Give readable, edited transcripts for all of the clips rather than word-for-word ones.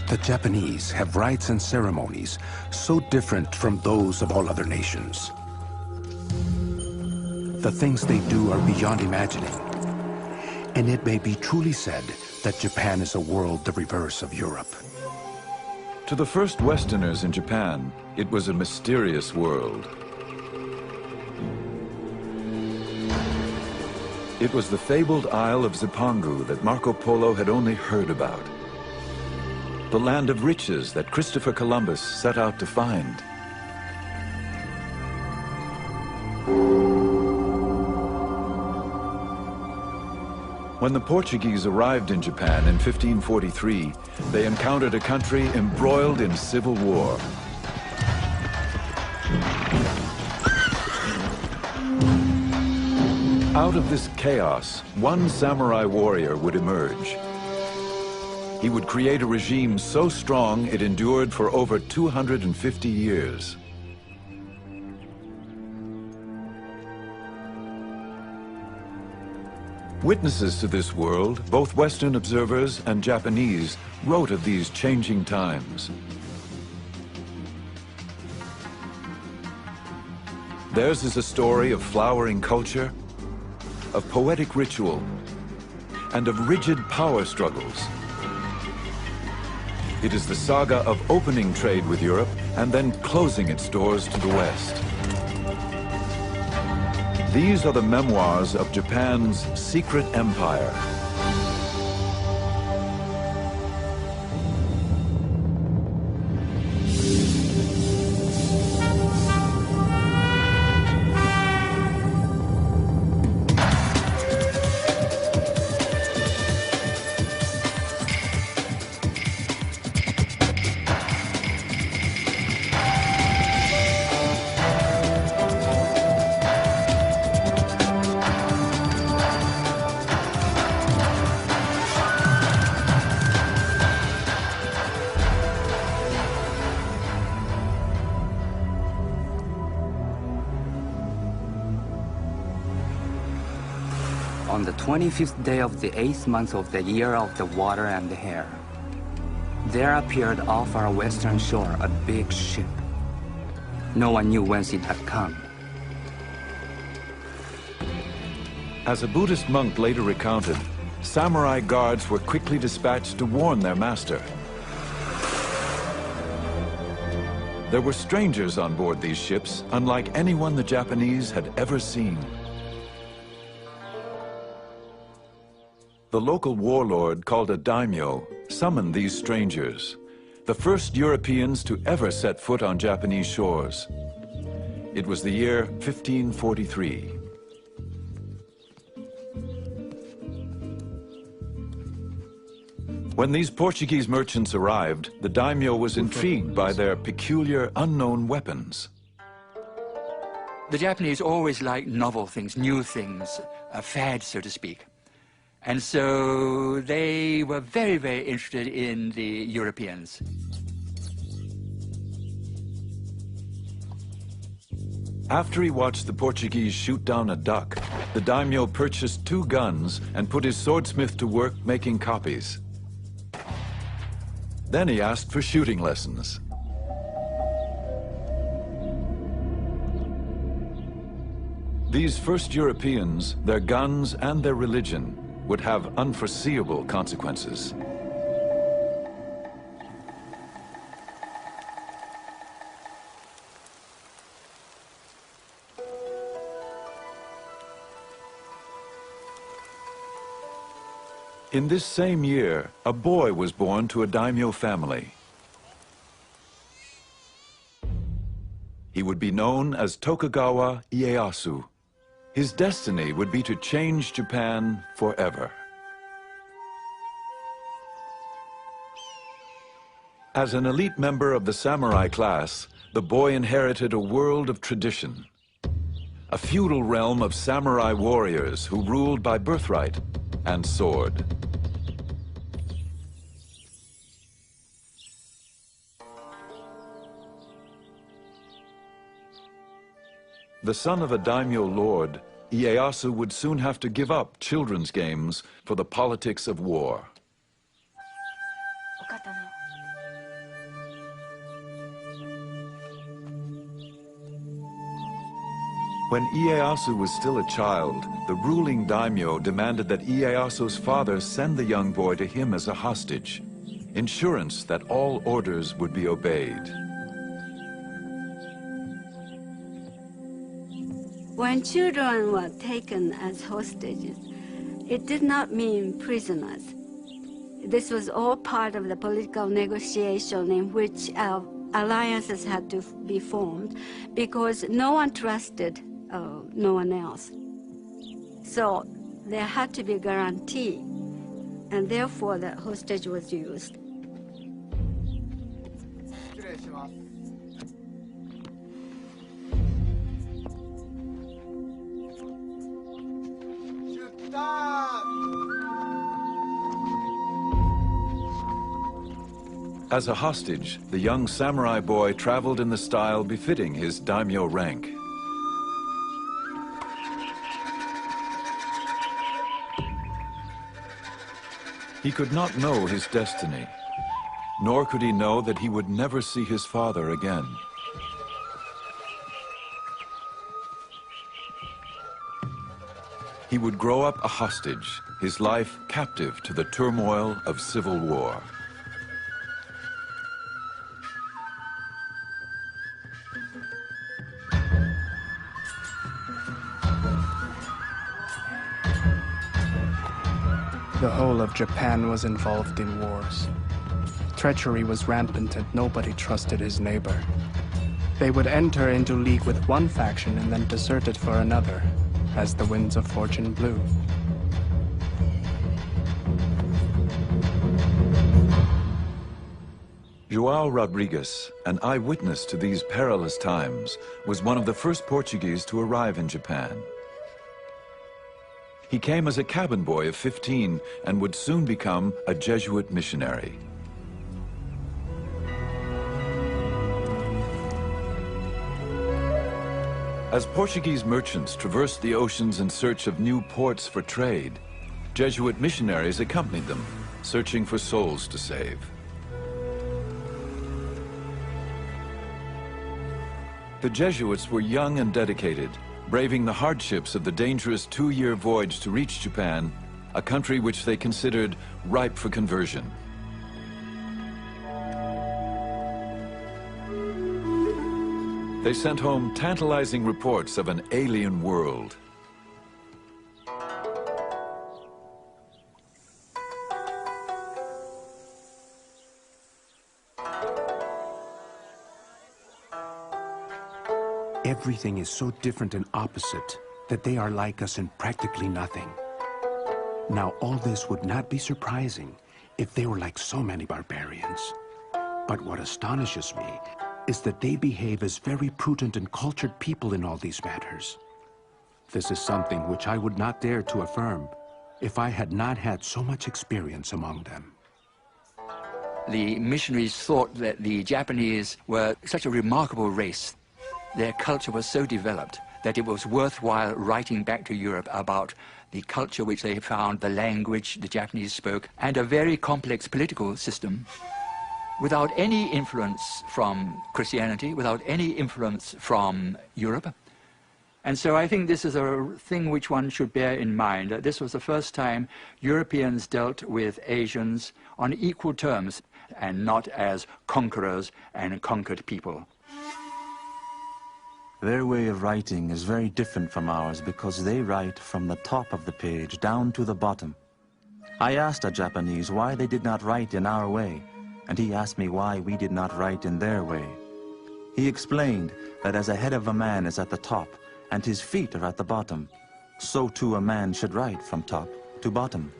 The Japanese have rites and ceremonies so different from those of all other nations. The things they do are beyond imagining. And it may be truly said that Japan is a world the reverse of Europe. To the first Westerners in Japan, it was a mysterious world. It was the fabled Isle of Zipangu that Marco Polo had only heard about. The land of riches that Christopher Columbus set out to find. When the Portuguese arrived in Japan in 1543, they encountered a country embroiled in civil war. Out of this chaos, one samurai warrior would emerge. He would create a regime so strong it endured for over 250 years. Witnesses to this world, both Western observers and Japanese, wrote of these changing times. Theirs is a story of flowering culture, of poetic ritual, and of rigid power struggles. It is the saga of opening trade with Europe and then closing its doors to the West. These are the memoirs of Japan's secret empire. On the 25th day of the 8th month of the year of the water and the hair, there appeared off our western shore a big ship. No one knew whence it had come. As a Buddhist monk later recounted, samurai guards were quickly dispatched to warn their master. There were strangers on board these ships, unlike anyone the Japanese had ever seen. The local warlord, called a daimyo, summoned these strangers, the first Europeans to ever set foot on Japanese shores. It was the year 1543. When these Portuguese merchants arrived, the daimyo was intrigued by their peculiar, unknown weapons. The Japanese always liked novel things, new things, a fad, so to speak. And so they were very, very interested in the Europeans. After he watched the Portuguese shoot down a duck, the daimyo purchased 2 guns and put his swordsmith to work making copies. Then he asked for shooting lessons. These first Europeans, their guns and their religion, would have unforeseeable consequences. In this same year, a boy was born to a daimyo family. He would be known as Tokugawa Ieyasu. His destiny would be to change Japan forever. As an elite member of the samurai class, the boy inherited a world of tradition. A feudal realm of samurai warriors who ruled by birthright and sword. The son of a daimyo lord, Ieyasu would soon have to give up children's games for the politics of war. When Ieyasu was still a child, the ruling daimyo demanded that Ieyasu's father send the young boy to him as a hostage, insurance that all orders would be obeyed. When children were taken as hostages, it did not mean prisoners. This was all part of the political negotiation in which alliances had to be formed because no one trusted no one else. So there had to be a guarantee, and therefore the hostage was used. As a hostage, the young samurai boy traveled in the style befitting his daimyo rank. He could not know his destiny, nor could he know that he would never see his father again. He would grow up a hostage, his life captive to the turmoil of civil war. The whole of Japan was involved in wars. Treachery was rampant and nobody trusted his neighbor. They would enter into league with one faction and then desert it for another, as the winds of fortune blew. João Rodrigues, an eyewitness to these perilous times, was one of the first Portuguese to arrive in Japan. He came as a cabin boy of 15 and would soon become a Jesuit missionary. As Portuguese merchants traversed the oceans in search of new ports for trade, Jesuit missionaries accompanied them, searching for souls to save. The Jesuits were young and dedicated, braving the hardships of the dangerous 2-year voyage to reach Japan, a country which they considered ripe for conversion. They sent home tantalizing reports of an alien world. Everything is so different and opposite that they are like us in practically nothing. Now, all this would not be surprising if they were like so many barbarians. But what astonishes me is that they behave as very prudent and cultured people in all these matters. This is something which I would not dare to affirm if I had not had so much experience among them. The missionaries thought that the Japanese were such a remarkable race. Their culture was so developed that it was worthwhile writing back to Europe about the culture which they found, the language the Japanese spoke, and a very complex political system without any influence from Christianity, without any influence from Europe. And so I think this is a thing which one should bear in mind, that this was the first time Europeans dealt with Asians on equal terms and not as conquerors and conquered people. Their way of writing is very different from ours because they write from the top of the page down to the bottom. I asked a Japanese why they did not write in our way, and he asked me why we did not write in their way. He explained that as a head of a man is at the top and his feet are at the bottom, so too a man should write from top to bottom.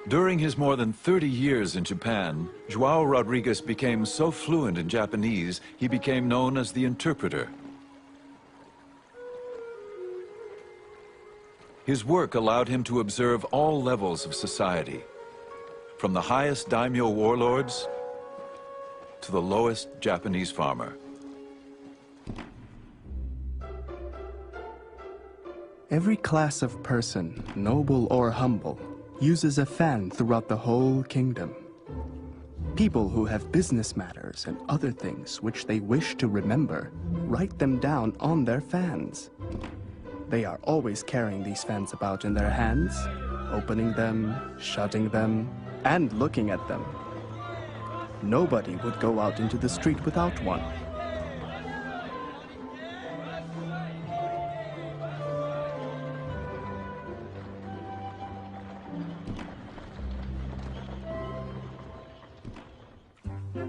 During his more than 30 years in Japan, João Rodrigues became so fluent in Japanese, he became known as the interpreter. His work allowed him to observe all levels of society, from the highest daimyo warlords to the lowest Japanese farmer. Every class of person, noble or humble, uses a fan throughout the whole kingdom. People who have business matters and other things which they wish to remember, write them down on their fans. They are always carrying these fans about in their hands, opening them, shutting them, and looking at them. Nobody would go out into the street without one.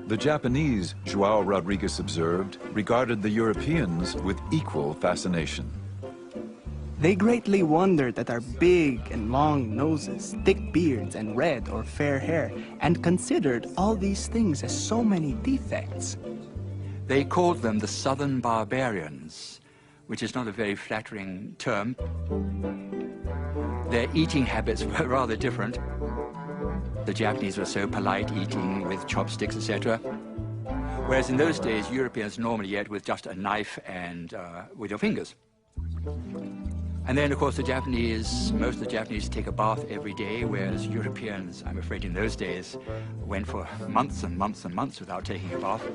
The Japanese, João Rodrigues observed, regarded the Europeans with equal fascination. They greatly wondered at our big and long noses, thick beards, and red or fair hair, and considered all these things as so many defects. They called them the Southern Barbarians, which is not a very flattering term. Their eating habits were rather different. The Japanese were so polite, eating with chopsticks, etc. Whereas in those days, Europeans normally ate with just a knife and with your fingers. And then, of course, most of the Japanese take a bath every day, whereas Europeans, I'm afraid in those days, went for months and months and months without taking a bath.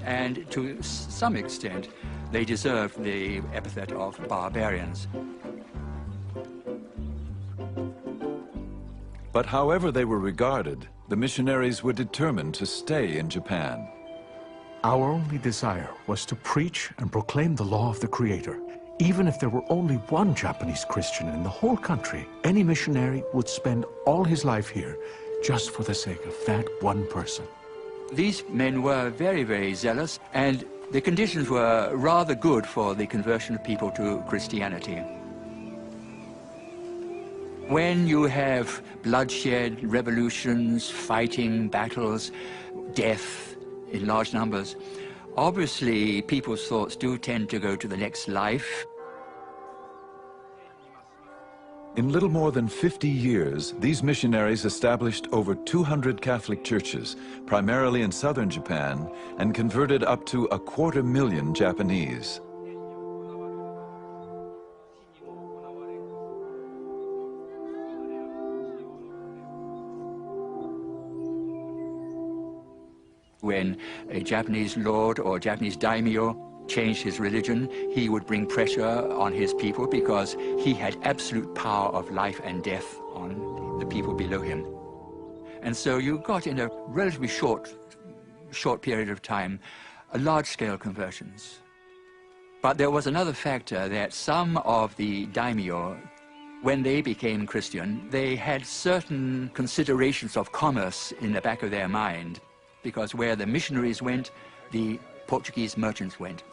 And to some extent, they deserved the epithet of barbarians. But however they were regarded, the missionaries were determined to stay in Japan. Our only desire was to preach and proclaim the law of the Creator. Even if there were only one Japanese Christian in the whole country, any missionary would spend all his life here just for the sake of that one person. These men were very, very zealous, and the conditions were rather good for the conversion of people to Christianity. When you have bloodshed, revolutions, fighting, battles, death in large numbers, obviously people's thoughts do tend to go to the next life. In little more than 50 years, these missionaries established over 200 Catholic churches, primarily in southern Japan, and converted up to 250,000 Japanese. When a Japanese lord or Japanese daimyo changed his religion, he would bring pressure on his people because he had absolute power of life and death on the people below him. And so you got in a relatively short period of time, large-scale conversions. But there was another factor that some of the daimyo, when they became Christian, they had certain considerations of commerce in the back of their mind, because where the missionaries went, the Portuguese merchants went.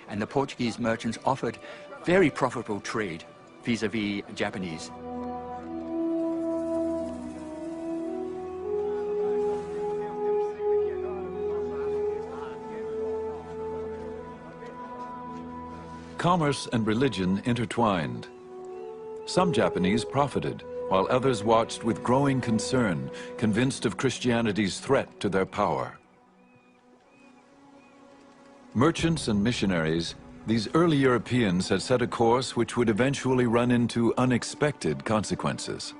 And the Portuguese merchants offered very profitable trade vis-à-vis Japanese. Commerce and religion intertwined. Some Japanese profited, while others watched with growing concern, convinced of Christianity's threat to their power. Merchants and missionaries, these early Europeans had set a course which would eventually run into unexpected consequences.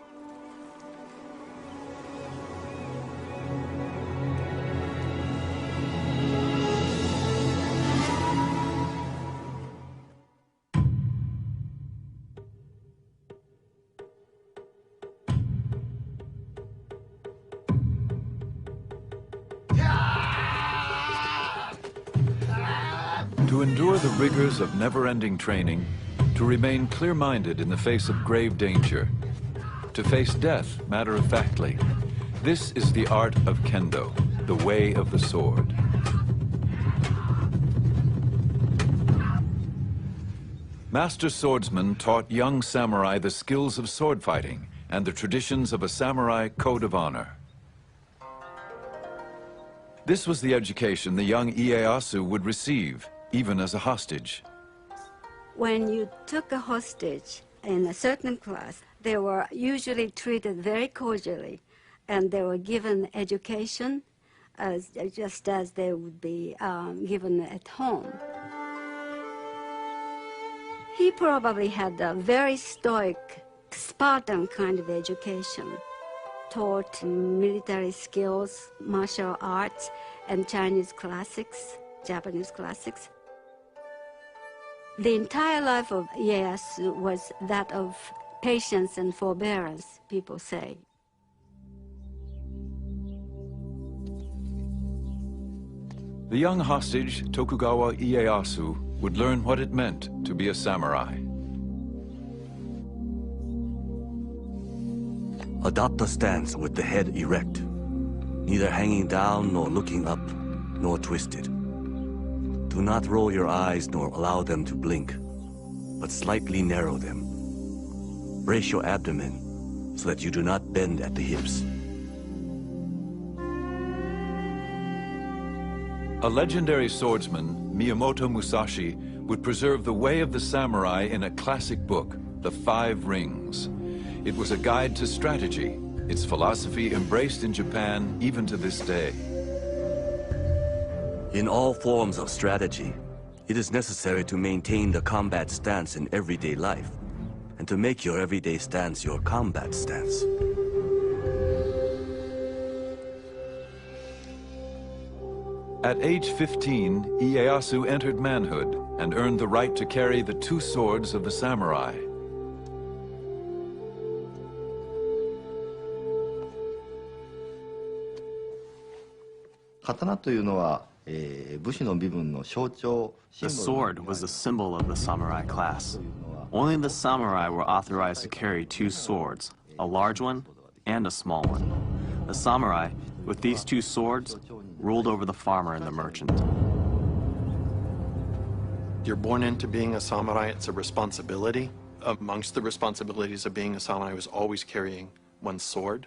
To endure the rigors of never-ending training, to remain clear-minded in the face of grave danger, to face death matter-of-factly, this is the art of kendo, the way of the sword. Master swordsmen taught young samurai the skills of sword fighting and the traditions of a samurai code of honor. This was the education the young Ieyasu would receive, even as a hostage. When you took a hostage in a certain class, they were usually treated very cordially, and they were given education just as they would be given at home. He probably had a very stoic, Spartan kind of education, taught military skills, martial arts, and Chinese classics, Japanese classics. The entire life of Ieyasu was that of patience and forbearance, people say. The young hostage, Tokugawa Ieyasu, would learn what it meant to be a samurai. Adopt a stance with the head erect, neither hanging down nor looking up, nor twisted. Do not roll your eyes nor allow them to blink, but slightly narrow them. Brace your abdomen so that you do not bend at the hips. A legendary swordsman, Miyamoto Musashi, would preserve the way of the samurai in a classic book, The Five Rings. It was a guide to strategy, its philosophy embraced in Japan even to this day. In all forms of strategy, it is necessary to maintain the combat stance in everyday life, and to make your everyday stance your combat stance. At age 15, Ieyasu entered manhood and earned the right to carry the two swords of the samurai. The sword was the symbol of the samurai class. Only the samurai were authorized to carry two swords, a large one and a small one. The samurai, with these two swords, ruled over the farmer and the merchant. You're born into being a samurai, it's a responsibility. Amongst the responsibilities of being a samurai was always carrying one's sword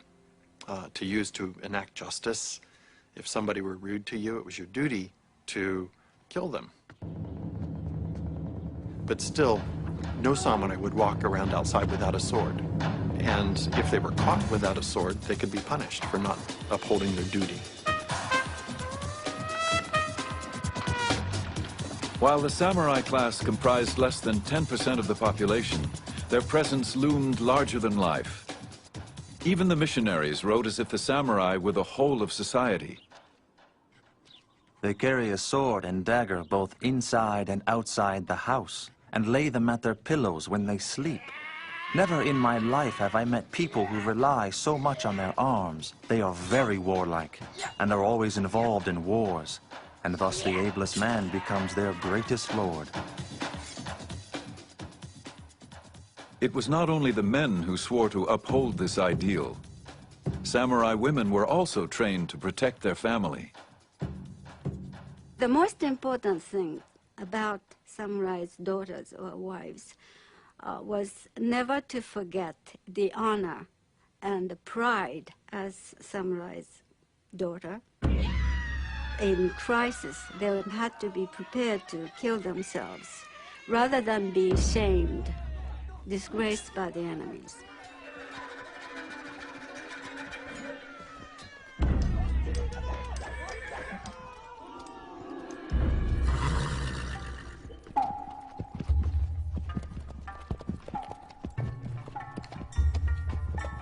to use to enact justice. If somebody were rude to you, it was your duty to kill them. But still, no samurai would walk around outside without a sword. And if they were caught without a sword, they could be punished for not upholding their duty. While the samurai class comprised less than 10% of the population, their presence loomed larger than life. Even the missionaries wrote as if the samurai were the whole of society. They carry a sword and dagger both inside and outside the house, and lay them at their pillows when they sleep. Never in my life have I met people who rely so much on their arms. They are very warlike, and are always involved in wars, and thus the ablest man becomes their greatest lord. It was not only the men who swore to uphold this ideal. Samurai women were also trained to protect their family. The most important thing about samurai's daughters or wives was never to forget the honor and the pride as samurai's daughter. In crisis, they had to be prepared to kill themselves rather than be shamed, disgraced by the enemies.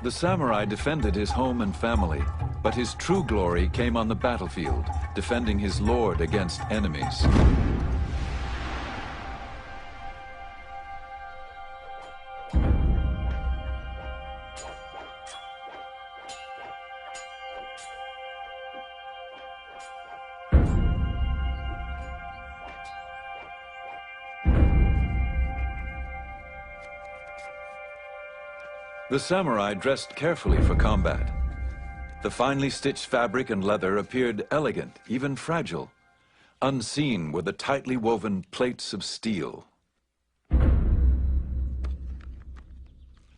The samurai defended his home and family, but his true glory came on the battlefield, defending his lord against enemies. The samurai dressed carefully for combat. The finely stitched fabric and leather appeared elegant, even fragile. Unseen were the tightly woven plates of steel.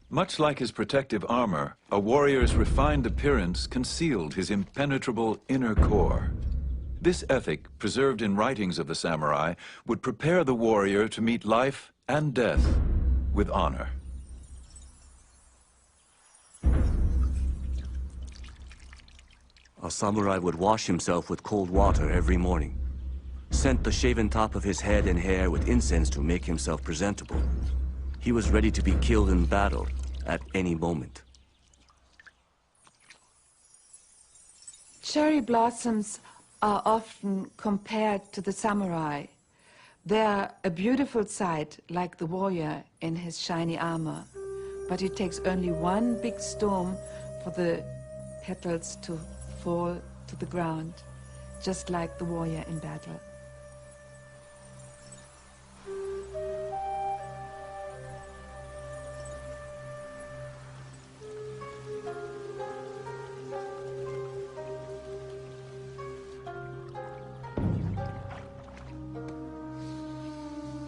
Much like his protective armor, a warrior's refined appearance concealed his impenetrable inner core. This ethic, preserved in writings of the samurai, would prepare the warrior to meet life and death with honor. A samurai would wash himself with cold water every morning, scent the shaven top of his head and hair with incense to make himself presentable. He was ready to be killed in battle at any moment. Cherry blossoms are often compared to the samurai, They are a beautiful sight, like the warrior in his shiny armor, but it takes only one big storm for the petals to fall to the ground, just like the warrior in battle.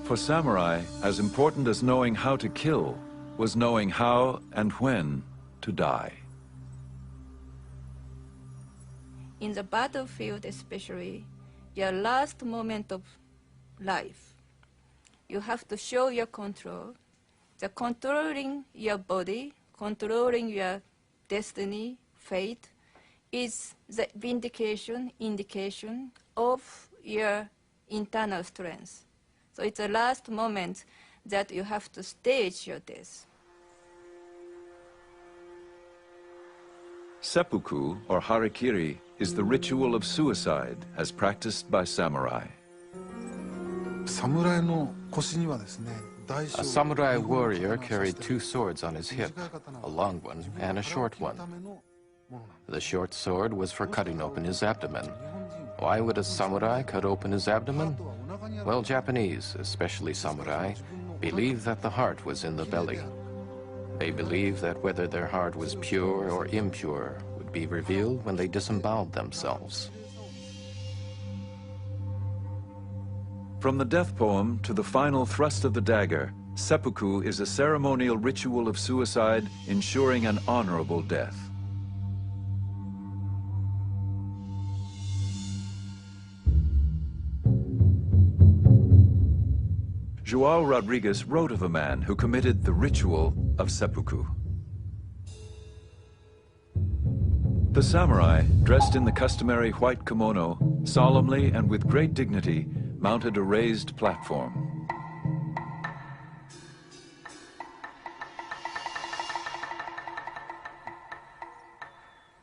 For samurai, as important as knowing how to kill was knowing how and when to die. In the battlefield especially, your last moment of life, you have to show your control. The controlling your body, controlling your destiny, fate, is the indication of your internal strength. So it's the last moment that you have to stage your death. Seppuku, or harikiri, is the ritual of suicide as practiced by samurai. A samurai warrior carried two swords on his hip, a long one and a short one. The short sword was for cutting open his abdomen. Why would a samurai cut open his abdomen? Well, Japanese, especially samurai, believe that the heart was in the belly. They believe that whether their heart was pure or impure would be revealed when they disemboweled themselves. From the death poem to the final thrust of the dagger, seppuku is a ceremonial ritual of suicide ensuring an honorable death. João Rodrigues wrote of a man who committed the ritual of seppuku. The samurai, dressed in the customary white kimono, solemnly and with great dignity, mounted a raised platform.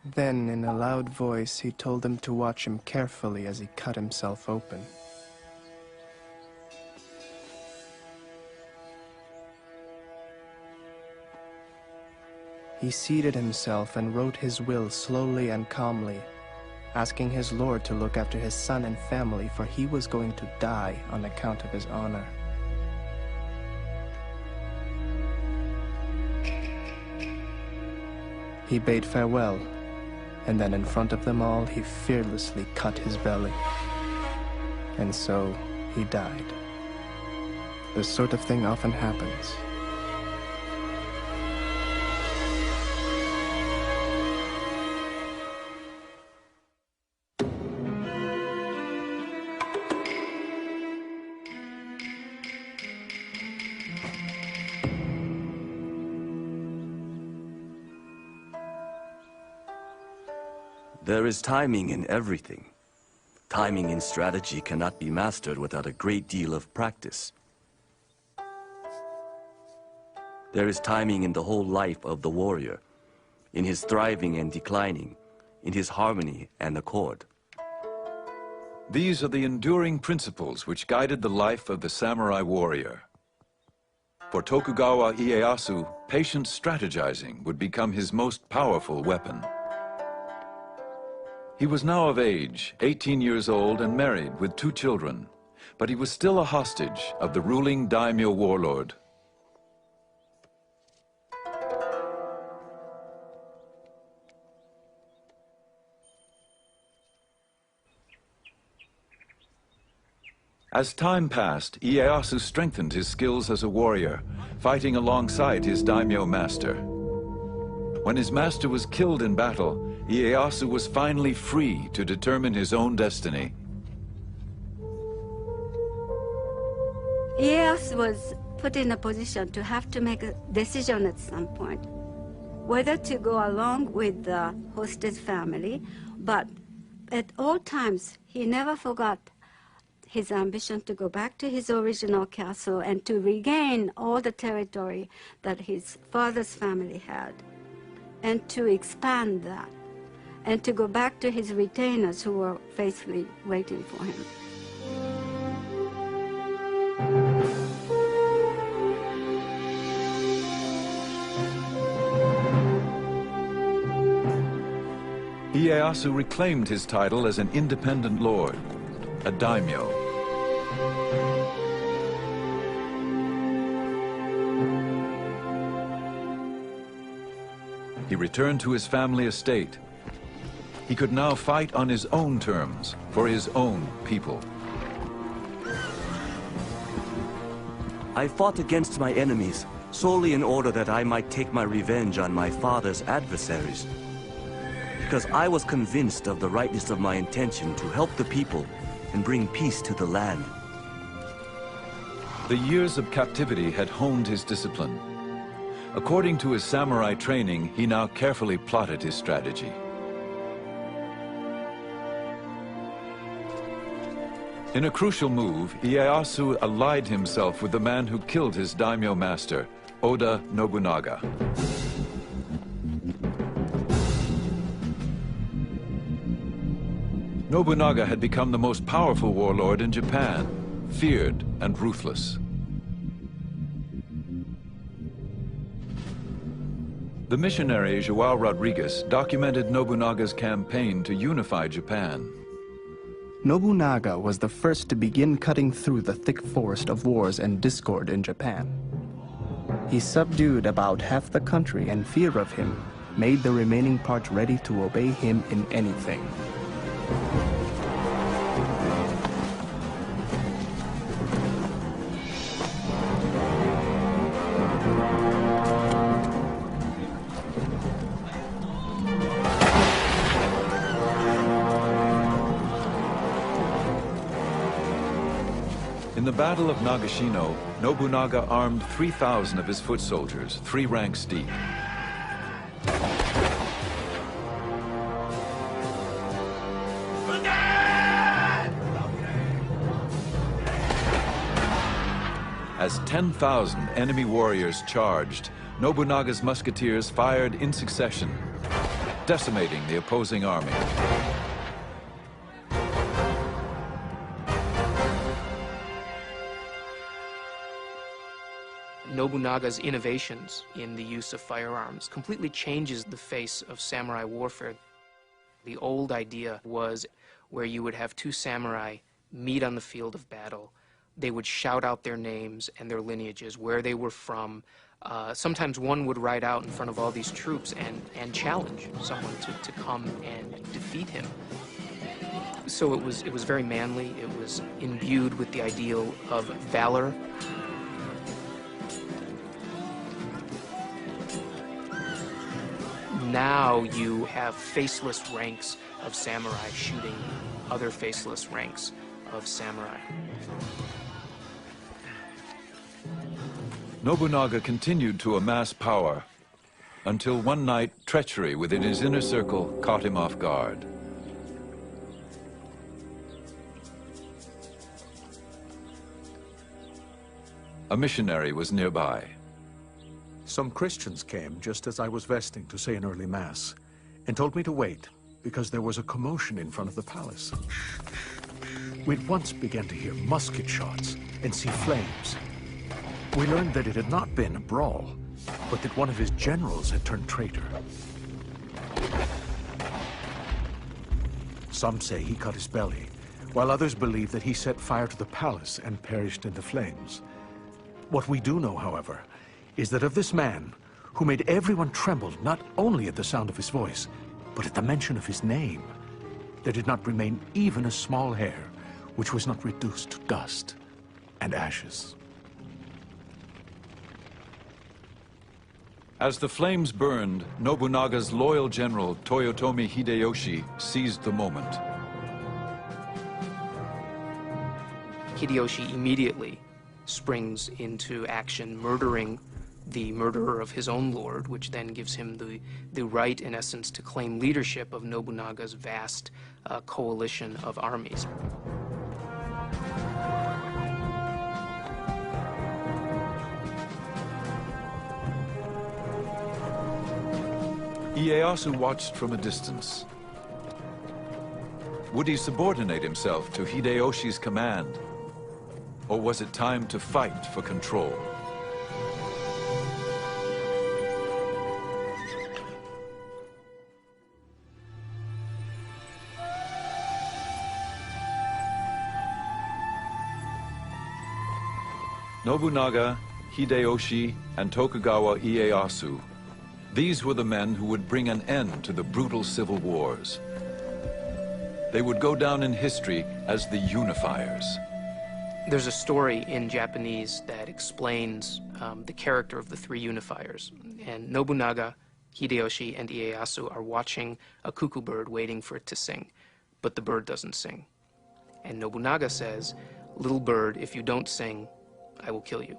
Then, in a loud voice, he told them to watch him carefully as he cut himself open. He seated himself and wrote his will slowly and calmly, asking his lord to look after his son and family, for he was going to die on account of his honor. He bade farewell, and then in front of them all, he fearlessly cut his belly. And so he died. This sort of thing often happens. There is timing in everything. Timing in strategy cannot be mastered without a great deal of practice. There is timing in the whole life of the warrior, in his thriving and declining, in his harmony and accord. These are the enduring principles which guided the life of the samurai warrior. For Tokugawa Ieyasu, patient strategizing would become his most powerful weapon. He was now of age, 18 years old and married with 2 children, but he was still a hostage of the ruling daimyo warlord. As time passed, Ieyasu strengthened his skills as a warrior, fighting alongside his daimyo master. When his master was killed in battle, Ieyasu was finally free to determine his own destiny. Ieyasu was put in a position to have to make a decision at some point, whether to go along with the hostage family, but at all times he never forgot his ambition to go back to his original castle and to regain all the territory that his father's family had, and to expand that, and to go back to his retainers who were faithfully waiting for him. Ieyasu reclaimed his title as an independent lord, a daimyo. He returned to his family estate. He could now fight on his own terms for his own people. I fought against my enemies solely in order that I might take my revenge on my father's adversaries. Because I was convinced of the rightness of my intention to help the people and bring peace to the land. The years of captivity had honed his discipline. According to his samurai training, he now carefully plotted his strategy. In a crucial move, Ieyasu allied himself with the man who killed his daimyo master, Oda Nobunaga. Nobunaga had become the most powerful warlord in Japan, feared and ruthless. The missionary João Rodrigues documented Nobunaga's campaign to unify Japan. Nobunaga was the first to begin cutting through the thick forest of wars and discord in Japan. He subdued about half the country, and fear of him made the remaining part ready to obey him in anything. In the Battle of Nagashino, Nobunaga armed 3,000 of his foot soldiers, 3 ranks deep. As 10,000 enemy warriors charged, Nobunaga's musketeers fired in succession, decimating the opposing army. Nobunaga's innovations in the use of firearms completely changes the face of samurai warfare. The old idea was where you would have 2 samurai meet on the field of battle. They would shout out their names and their lineages, where they were from. Sometimes one would ride out in front of all these troops and challenge someone to come and defeat him. So it was very manly. It was imbued with the ideal of valor. Now you have faceless ranks of samurai shooting other faceless ranks of samurai. Nobunaga continued to amass power until one night treachery within his inner circle caught him off guard. A missionary was nearby. Some Christians came just as I was vesting to say an early mass and told me to wait because there was a commotion in front of the palace. We'd once began to hear musket shots and see flames. We learned that it had not been a brawl, but that one of his generals had turned traitor. Some say he cut his belly, while others believe that he set fire to the palace and perished in the flames. What we do know, however, is that of this man, who made everyone tremble not only at the sound of his voice, but at the mention of his name, there did not remain even a small hair which was not reduced to dust and ashes. As the flames burned, Nobunaga's loyal general, Toyotomi Hideyoshi, seized the moment. Hideyoshi immediately springs into action, murdering the murderer of his own lord, which then gives him the right, in essence, to claim leadership of Nobunaga's vast coalition of armies. Ieyasu watched from a distance. Would he subordinate himself to Hideyoshi's command? Or was it time to fight for control? Nobunaga, Hideyoshi, and Tokugawa Ieyasu. These were the men who would bring an end to the brutal civil wars. They would go down in history as the unifiers. There's a story in Japanese that explains the character of the three unifiers. And Nobunaga, Hideyoshi, and Ieyasu are watching a cuckoo bird waiting for it to sing, but the bird doesn't sing. And Nobunaga says, "Little bird, if you don't sing, I will kill you."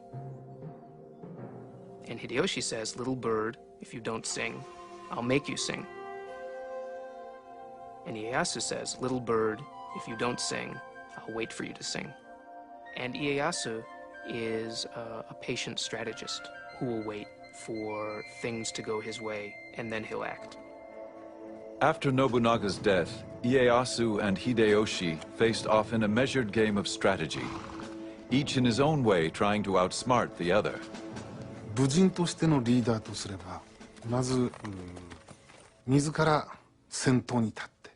And Hideyoshi says, "Little bird, if you don't sing, I'll make you sing." And Ieyasu says, "Little bird, if you don't sing, I'll wait for you to sing." And Ieyasu is a patient strategist who will wait for things to go his way, and then he'll act. After Nobunaga's death, Ieyasu and Hideyoshi faced off in a measured game of strategy, each in his own way trying to outsmart the other. 武人としてのリーダーとすれば、まず自ら先頭に立って。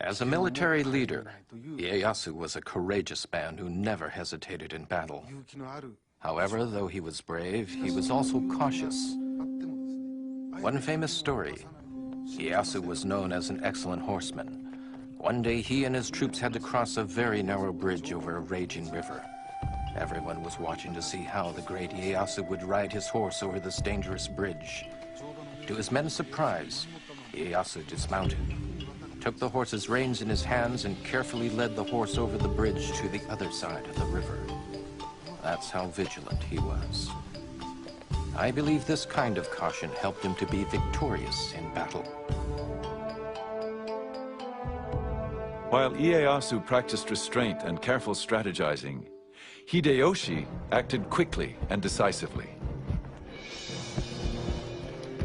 As a military leader, Ieyasu was a courageous man who never hesitated in battle. However, though he was brave, he was also cautious. One famous story, Ieyasu was known as an excellent horseman. One day he and his troops had to cross a very narrow bridge over a raging river. Everyone was watching to see how the great Ieyasu would ride his horse over this dangerous bridge. To his men's surprise, Ieyasu dismounted, took the horse's reins in his hands, and carefully led the horse over the bridge to the other side of the river. That's how vigilant he was. I believe this kind of caution helped him to be victorious in battle. While Ieyasu practiced restraint and careful strategizing, Hideyoshi acted quickly and decisively.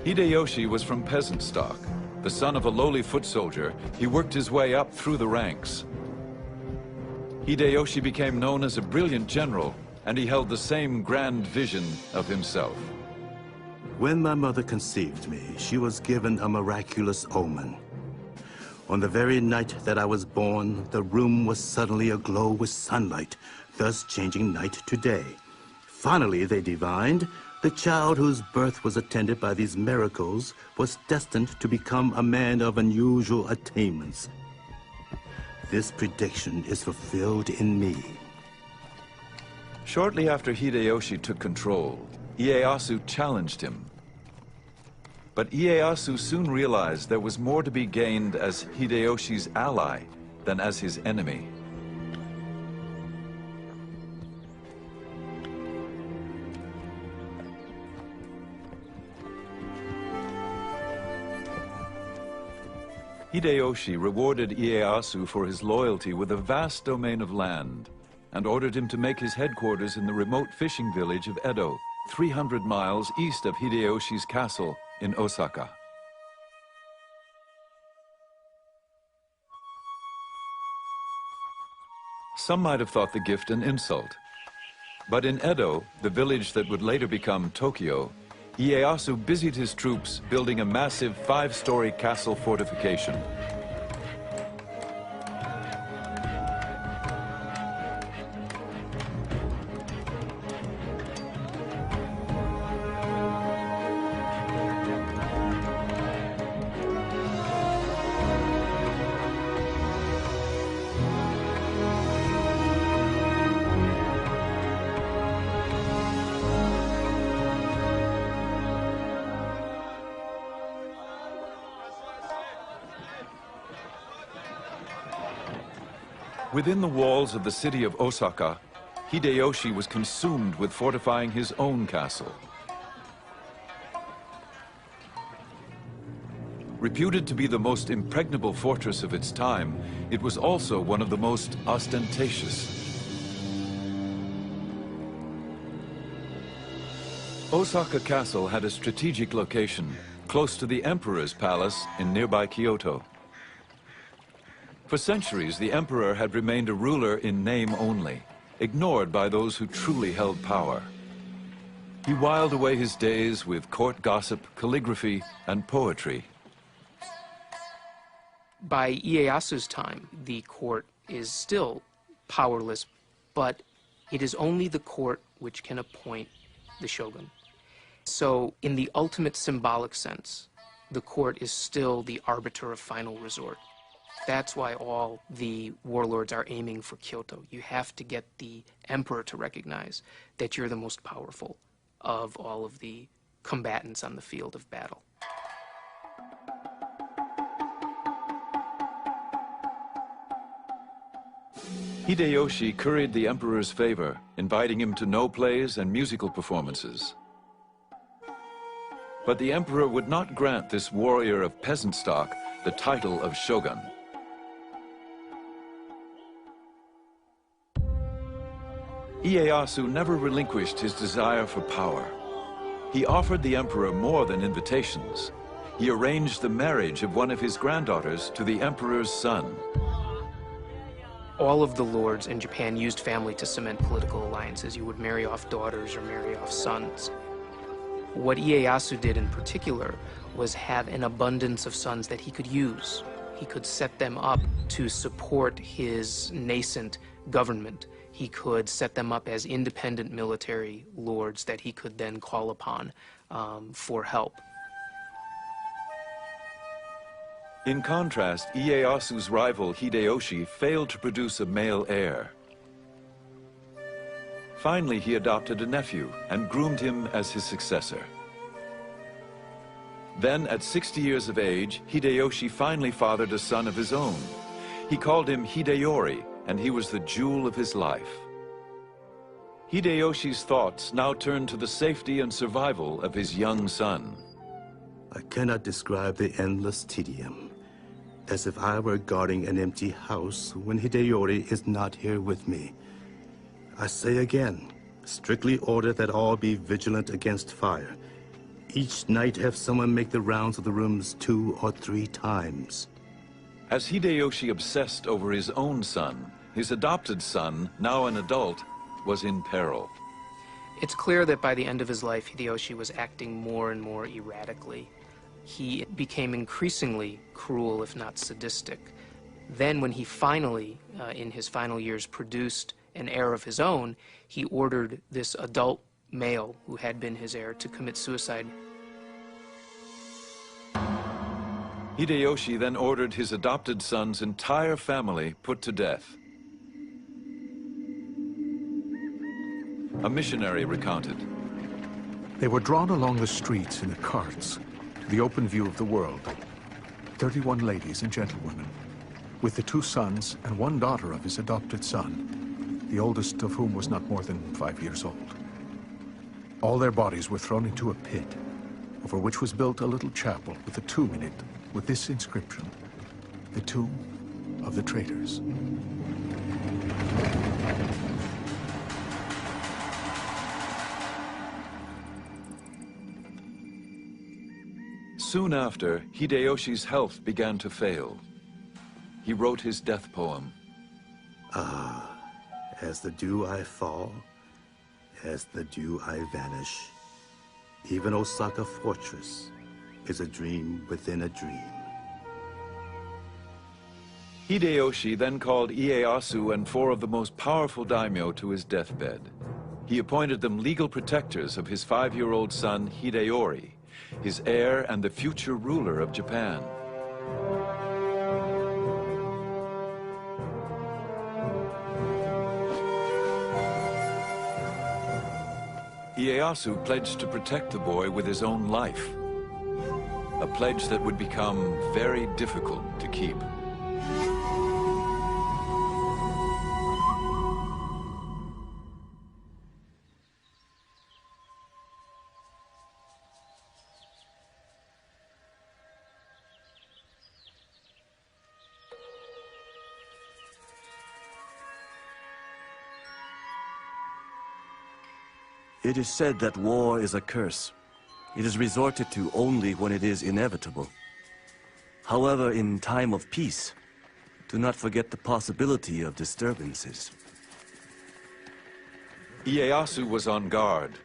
Hideyoshi was from peasant stock. The son of a lowly foot soldier, he worked his way up through the ranks. Hideyoshi became known as a brilliant general, and he held the same grand vision of himself. When my mother conceived me, she was given a miraculous omen. On the very night that I was born, the room was suddenly aglow with sunlight, thus changing night to day. Finally, they divined, the child whose birth was attended by these miracles was destined to become a man of unusual attainments. This prediction is fulfilled in me. Shortly after Hideyoshi took control, Ieyasu challenged him. But Ieyasu soon realized there was more to be gained as Hideyoshi's ally than as his enemy. Hideyoshi rewarded Ieyasu for his loyalty with a vast domain of land and ordered him to make his headquarters in the remote fishing village of Edo, 300 miles east of Hideyoshi's castle in Osaka. Some might have thought the gift an insult. But in Edo, the village that would later become Tokyo, Ieyasu busied his troops building a massive 5-story castle fortification. Within the walls of the city of Osaka, Hideyoshi was consumed with fortifying his own castle. Reputed to be the most impregnable fortress of its time, it was also one of the most ostentatious. Osaka Castle had a strategic location, close to the Emperor's palace in nearby Kyoto. For centuries, the emperor had remained a ruler in name only, ignored by those who truly held power. He whiled away his days with court gossip, calligraphy, and poetry. By Ieyasu's time, the court is still powerless, but it is only the court which can appoint the shogun. So in the ultimate symbolic sense, the court is still the arbiter of final resort. That's why all the warlords are aiming for Kyoto. You have to get the emperor to recognize that you're the most powerful of all of the combatants on the field of battle. Hideyoshi curried the emperor's favor, inviting him to no plays and musical performances. But the emperor would not grant this warrior of peasant stock the title of shogun. Ieyasu never relinquished his desire for power. He offered the emperor more than invitations. He arranged the marriage of one of his granddaughters to the emperor's son. All of the lords in Japan used family to cement political alliances. You would marry off daughters or marry off sons. What Ieyasu did in particular was have an abundance of sons that he could use. He could set them up to support his nascent government. He could set them up as independent military lords that he could then call upon for help. In contrast, Ieyasu's rival Hideyoshi failed to produce a male heir. Finally, he adopted a nephew and groomed him as his successor. Then, at 60 years of age, Hideyoshi finally fathered a son of his own. He called him Hideyori, and he was the jewel of his life. Hideyoshi's thoughts now turned to the safety and survival of his young son. I cannot describe the endless tedium, as if I were guarding an empty house when Hideyori is not here with me. I say again, strictly order that all be vigilant against fire. Each night have someone make the rounds of the rooms 2 or 3 times. As Hideyoshi obsessed over his own son, his adopted son, now an adult, was in peril. It's clear that by the end of his life, Hideyoshi was acting more and more erratically. He became increasingly cruel, if not sadistic. Then when he finally, in his final years, produced an heir of his own, he ordered this adult male who had been his heir to commit suicide. Hideyoshi then ordered his adopted son's entire family put to death. A missionary recounted. They were drawn along the streets in the carts to the open view of the world. 31 ladies and gentlewomen, with the 2 sons and 1 daughter of his adopted son, the oldest of whom was not more than 5 years old. All their bodies were thrown into a pit, over which was built a little chapel with a tomb in it, with this inscription: "The tomb of the traitors." Soon after, Hideyoshi's health began to fail. He wrote his death poem. Ah, as the dew I fall, as the dew I vanish. Even Osaka Fortress is a dream within a dream. Hideyoshi then called Ieyasu and 4 of the most powerful daimyo to his deathbed. He appointed them legal protectors of his 5-year-old son Hideyori, his heir and the future ruler of Japan. Ieyasu pledged to protect the boy with his own life, a pledge that would become very difficult to keep. It is said that war is a curse. It is resorted to only when it is inevitable. However, in time of peace, do not forget the possibility of disturbances. Ieyasu was on guard.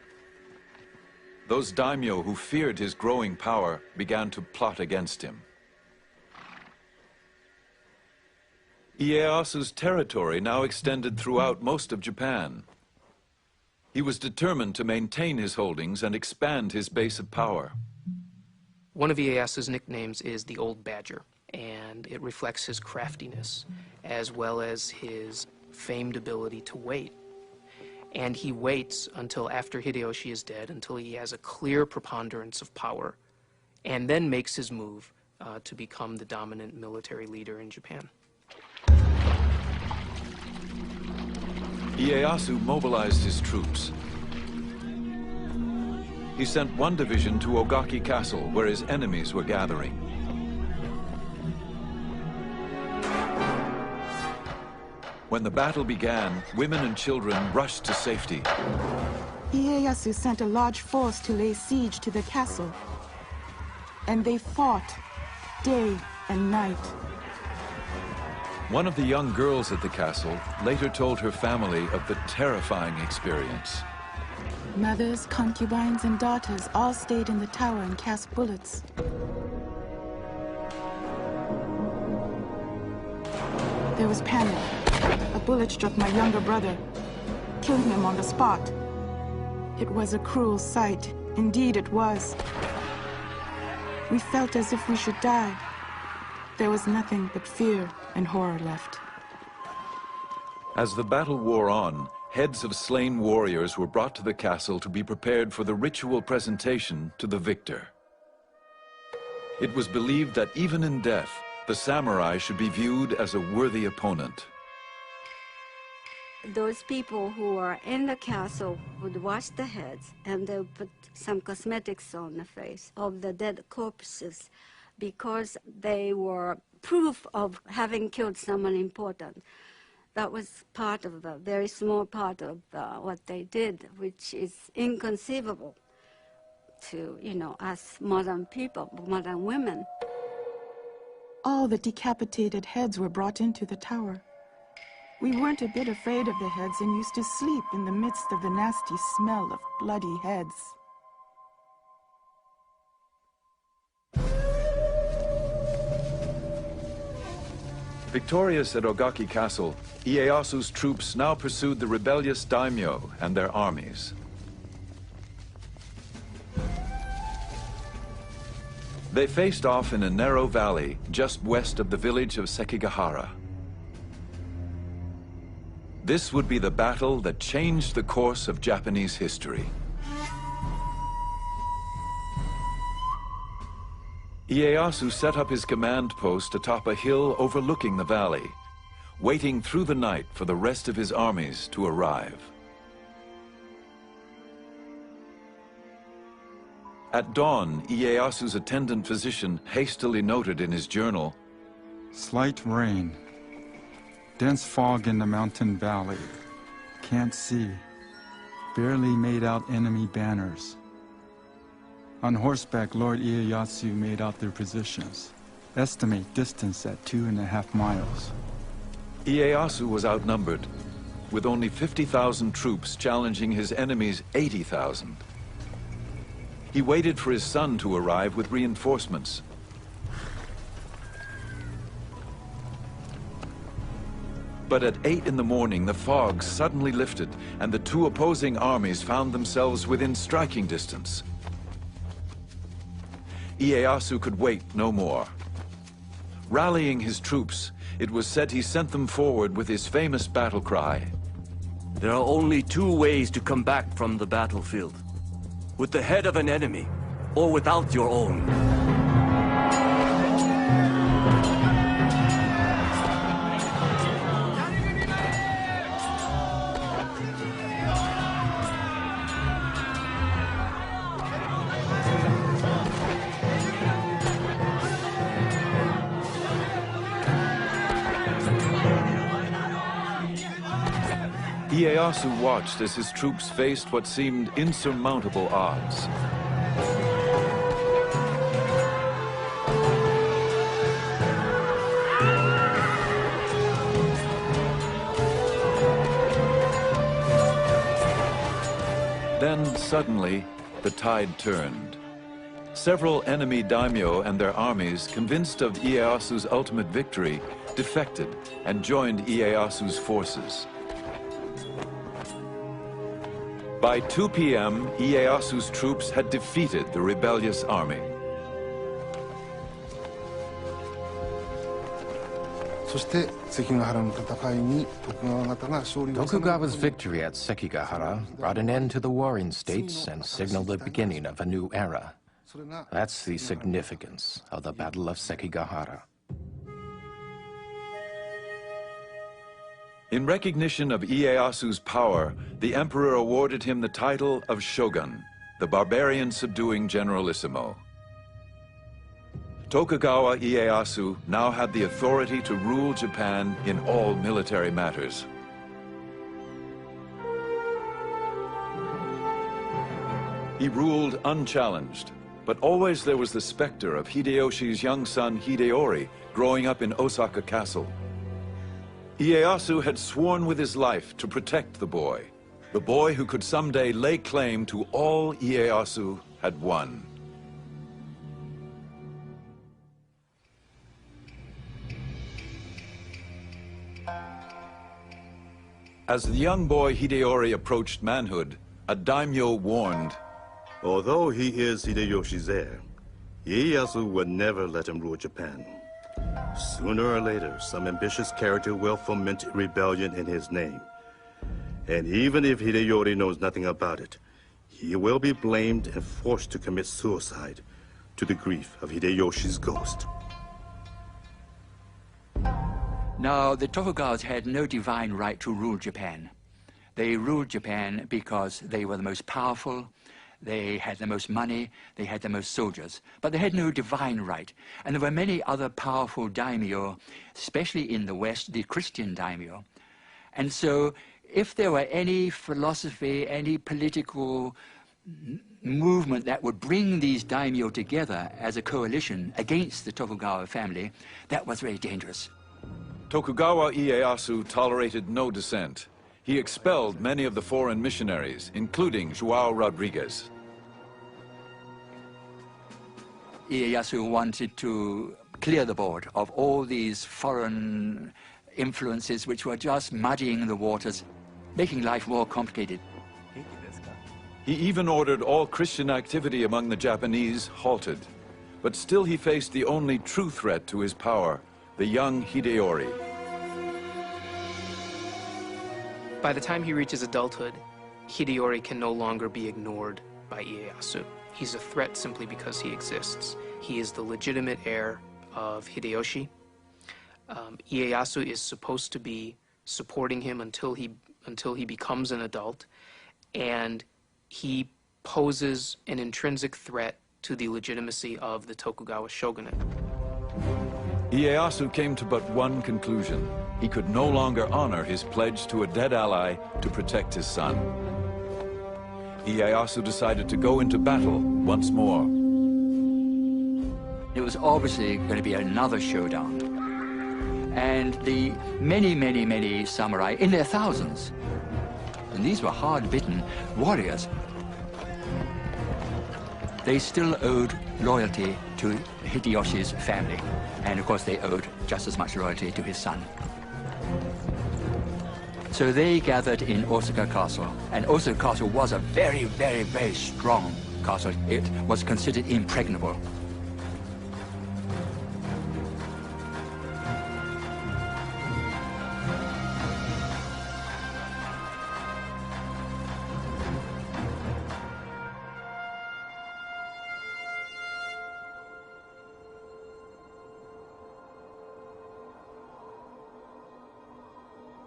Those daimyo who feared his growing power began to plot against him. Ieyasu's territory now extended throughout most of Japan. He was determined to maintain his holdings and expand his base of power. One of Ieyasu's nicknames is the Old Badger, and it reflects his craftiness as well as his famed ability to wait. And he waits until after Hideyoshi is dead, until he has a clear preponderance of power, and then makes his move to become the dominant military leader in Japan. Ieyasu mobilized his troops. He sent one division to Ogaki Castle, where his enemies were gathering. When the battle began, women and children rushed to safety. Ieyasu sent a large force to lay siege to the castle, and they fought day and night. One of the young girls at the castle later told her family of the terrifying experience. Mothers, concubines, and daughters all stayed in the tower and cast bullets. There was panic. A bullet struck my younger brother, killing him on the spot. It was a cruel sight. Indeed, it was. We felt as if we should die. There was nothing but fear and horror left. As the battle wore on, heads of slain warriors were brought to the castle to be prepared for the ritual presentation to the victor. It was believed that even in death, the samurai should be viewed as a worthy opponent. Those people who were in the castle would wash the heads, and they would put some cosmetics on the face of the dead corpses because they were proof of having killed someone important. That was part of the very small part of what they did, which is inconceivable to, us modern people, modern women. All the decapitated heads were brought into the tower. We weren't a bit afraid of the heads and used to sleep in the midst of the nasty smell of bloody heads. Victorious at Ogaki Castle, Ieyasu's troops now pursued the rebellious daimyo and their armies. They faced off in a narrow valley just west of the village of Sekigahara. This would be the battle that changed the course of Japanese history. Ieyasu set up his command post atop a hill overlooking the valley, waiting through the night for the rest of his armies to arrive. At dawn, Ieyasu's attendant physician hastily noted in his journal, "Slight rain. Dense fog in the mountain valley. Can't see. Barely made out enemy banners. On horseback, Lord Ieyasu made out their positions. Estimate distance at 2.5 miles. Ieyasu was outnumbered, with only 50,000 troops challenging his enemy's 80,000. He waited for his son to arrive with reinforcements. But at 8 in the morning, the fog suddenly lifted, and the two opposing armies found themselves within striking distance. Ieyasu could wait no more. Rallying his troops, it was said he sent them forward with his famous battle cry. There are only two ways to come back from the battlefield. With the head of an enemy, or without your own. Ieyasu watched as his troops faced what seemed insurmountable odds. Then, suddenly, the tide turned. Several enemy daimyo and their armies, convinced of Ieyasu's ultimate victory, defected and joined Ieyasu's forces. By 2 p.m., Ieyasu's troops had defeated the rebellious army. Tokugawa's victory at Sekigahara brought an end to the warring states and signaled the beginning of a new era. That's the significance of the Battle of Sekigahara. In recognition of Ieyasu's power, the emperor awarded him the title of Shogun, the barbarian-subduing generalissimo. Tokugawa Ieyasu now had the authority to rule Japan in all military matters. He ruled unchallenged, but always there was the specter of Hideyoshi's young son Hideyori growing up in Osaka Castle. Ieyasu had sworn with his life to protect the boy who could someday lay claim to all Ieyasu had won. As the young boy Hideyori approached manhood, a daimyo warned, "Although he is Hideyoshi's heir, Ieyasu would never let him rule Japan. Sooner or later, some ambitious character will foment rebellion in his name. And even if Hideyori knows nothing about it, he will be blamed and forced to commit suicide to the grief of Hideyoshi's ghost." Now, the Tokugawas had no divine right to rule Japan. They ruled Japan because they were the most powerful, they had the most money, they had the most soldiers, but they had no divine right. And there were many other powerful daimyo, especially in the West, the Christian daimyo. And so, if there were any philosophy, any political movement that would bring these daimyo together as a coalition against the Tokugawa family, that was very dangerous. Tokugawa Ieyasu tolerated no dissent. He expelled many of the foreign missionaries, including João Rodrigues. Ieyasu wanted to clear the board of all these foreign influences which were just muddying the waters, making life more complicated. He even ordered all Christian activity among the Japanese halted. But still he faced the only true threat to his power, the young Hideyori. By the time he reaches adulthood, Hideyori can no longer be ignored by Ieyasu. He's a threat simply because he exists. He is the legitimate heir of Hideyoshi. Ieyasu is supposed to be supporting him until he becomes an adult, and he poses an intrinsic threat to the legitimacy of the Tokugawa shogunate. Ieyasu came to but one conclusion. He could no longer honor his pledge to a dead ally to protect his son. Ieyasu decided to go into battle once more. It was obviously going to be another showdown. And the many samurai, in their thousands, and these were hard-bitten warriors, they still owed loyalty to Hideyoshi's family. And of course they owed just as much loyalty to his son. So they gathered in Osaka Castle, and Osaka Castle was a very strong castle. It was considered impregnable.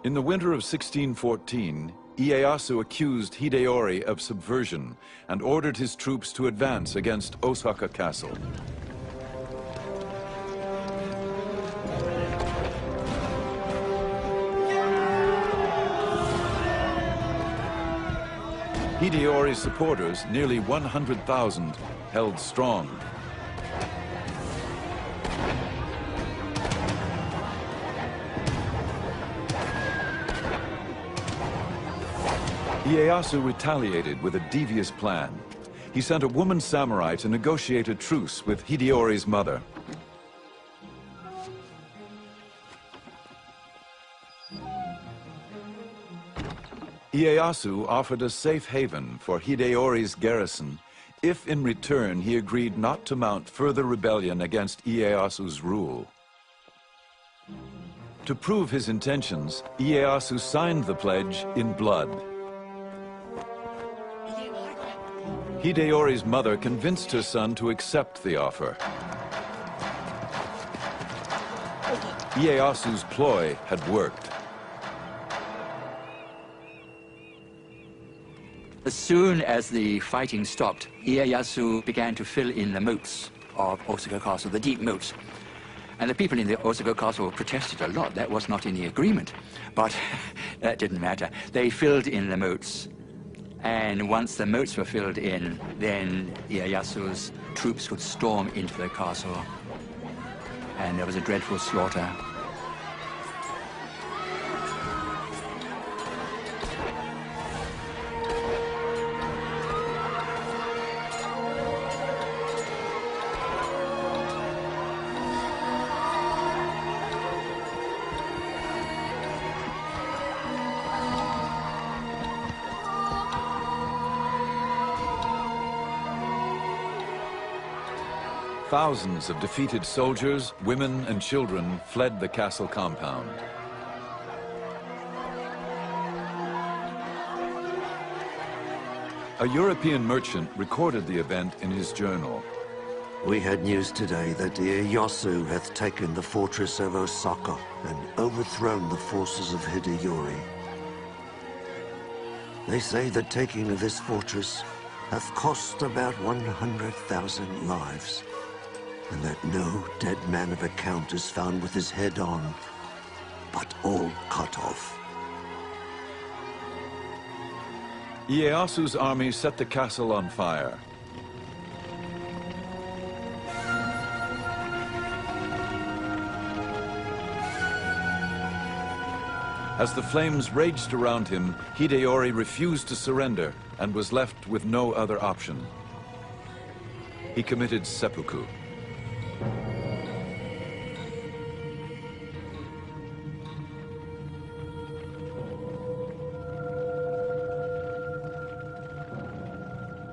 In the winter of 1614, Ieyasu accused Hideyori of subversion and ordered his troops to advance against Osaka Castle. Hideyori's supporters, nearly 100,000, held strong. Ieyasu retaliated with a devious plan. He sent a woman samurai to negotiate a truce with Hideyori's mother. Ieyasu offered a safe haven for Hideyori's garrison if in return he agreed not to mount further rebellion against Ieyasu's rule. To prove his intentions, Ieyasu signed the pledge in blood. Hideyori's mother convinced her son to accept the offer. Ieyasu's ploy had worked. As soon as the fighting stopped, Ieyasu began to fill in the moats of Osaka Castle, the deep moats. And the people in the Osaka Castle protested a lot. That was not in the agreement. But that didn't matter. They filled in the moats. And once the moats were filled in, then Ieyasu's troops would storm into the castle. And there was a dreadful slaughter. Thousands of defeated soldiers, women, and children fled the castle compound. A European merchant recorded the event in his journal. We had news today that Ieyasu hath taken the fortress of Osaka and overthrown the forces of Hideyori. They say the taking of this fortress hath cost about 100,000 lives, and that no dead man of account is found with his head on, but all cut off. Ieyasu's army set the castle on fire. As the flames raged around him, Hideyori refused to surrender and was left with no other option. He committed seppuku.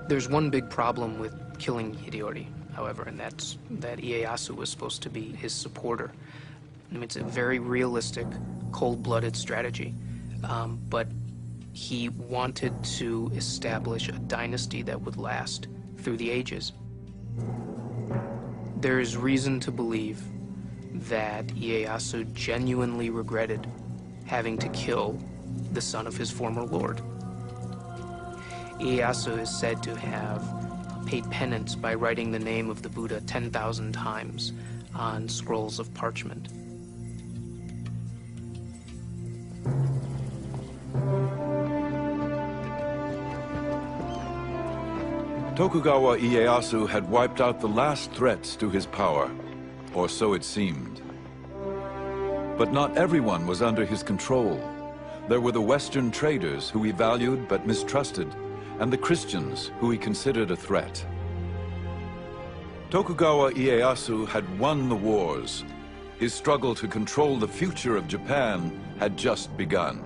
There's one big problem with killing Hideyori, however, and that's that Ieyasu was supposed to be his supporter. I mean, it's a very realistic, cold-blooded strategy, but he wanted to establish a dynasty that would last through the ages. There is reason to believe that Ieyasu genuinely regretted having to kill the son of his former lord. Ieyasu is said to have paid penance by writing the name of the Buddha 10,000 times on scrolls of parchment. Tokugawa Ieyasu had wiped out the last threats to his power, or so it seemed. But not everyone was under his control. There were the Western traders who he valued but mistrusted, and the Christians who he considered a threat. Tokugawa Ieyasu had won the wars. His struggle to control the future of Japan had just begun.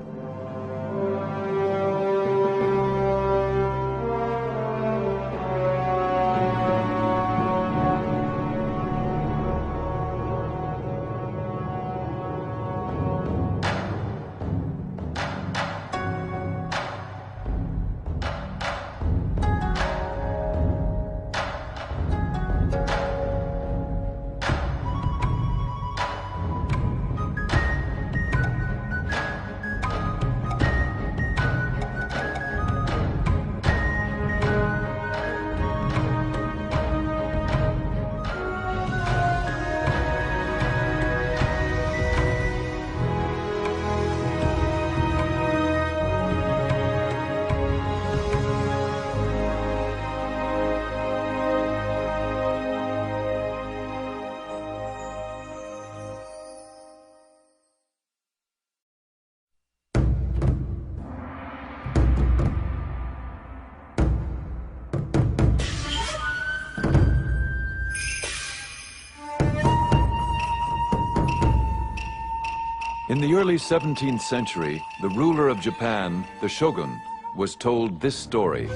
In the early 17th century, the ruler of Japan, the shogun, was told this story.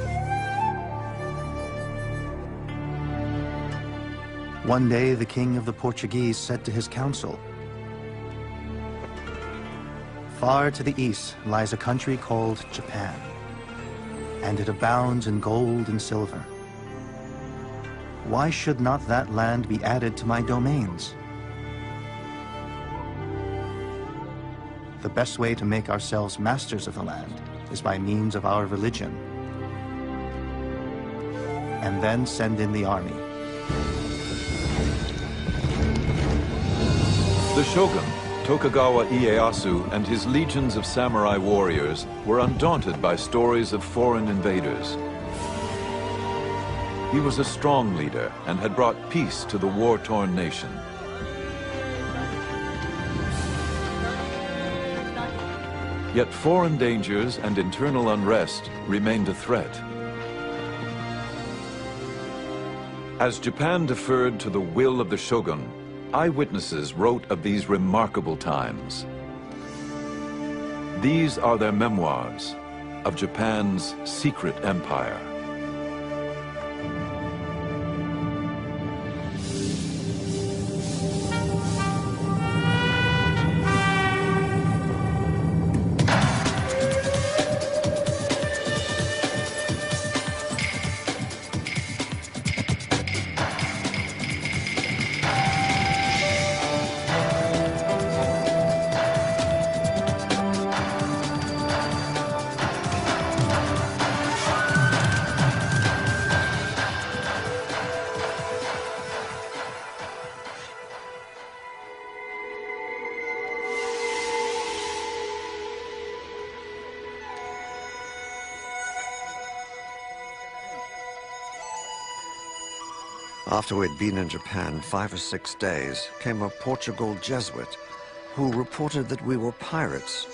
One day, the king of the Portuguese said to his council, "Far to the east lies a country called Japan, and it abounds in gold and silver. Why should not that land be added to my domains? The best way to make ourselves masters of the land is by means of our religion, and then send in the army." The shogun, Tokugawa Ieyasu, and his legions of samurai warriors were undaunted by stories of foreign invaders. He was a strong leader and had brought peace to the war-torn nation. Yet foreign dangers and internal unrest remained a threat. As Japan deferred to the will of the shogun, eyewitnesses wrote of these remarkable times. These are their memoirs of Japan's secret empire. After we'd been in Japan 5 or 6 days, came a Portugal Jesuit who reported that we were pirates.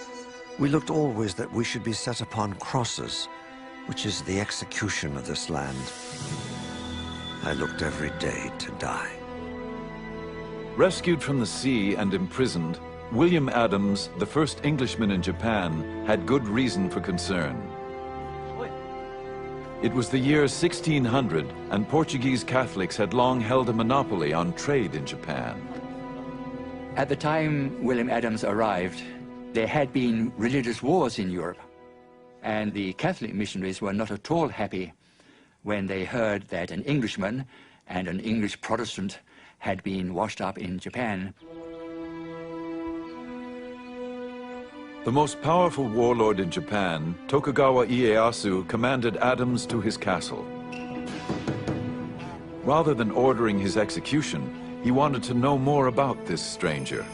We looked always that we should be set upon crosses, which is the execution of this land. I looked every day to die. Rescued from the sea and imprisoned, William Adams, the first Englishman in Japan, had good reason for concern. It was the year 1600, and Portuguese Catholics had long held a monopoly on trade in Japan. At the time William Adams arrived, there had been religious wars in Europe, and the Catholic missionaries were not at all happy when they heard that an Englishman and an English Protestant had been washed up in Japan. The most powerful warlord in Japan, Tokugawa Ieyasu, commanded Adams to his castle. Rather than ordering his execution, he wanted to know more about this stranger.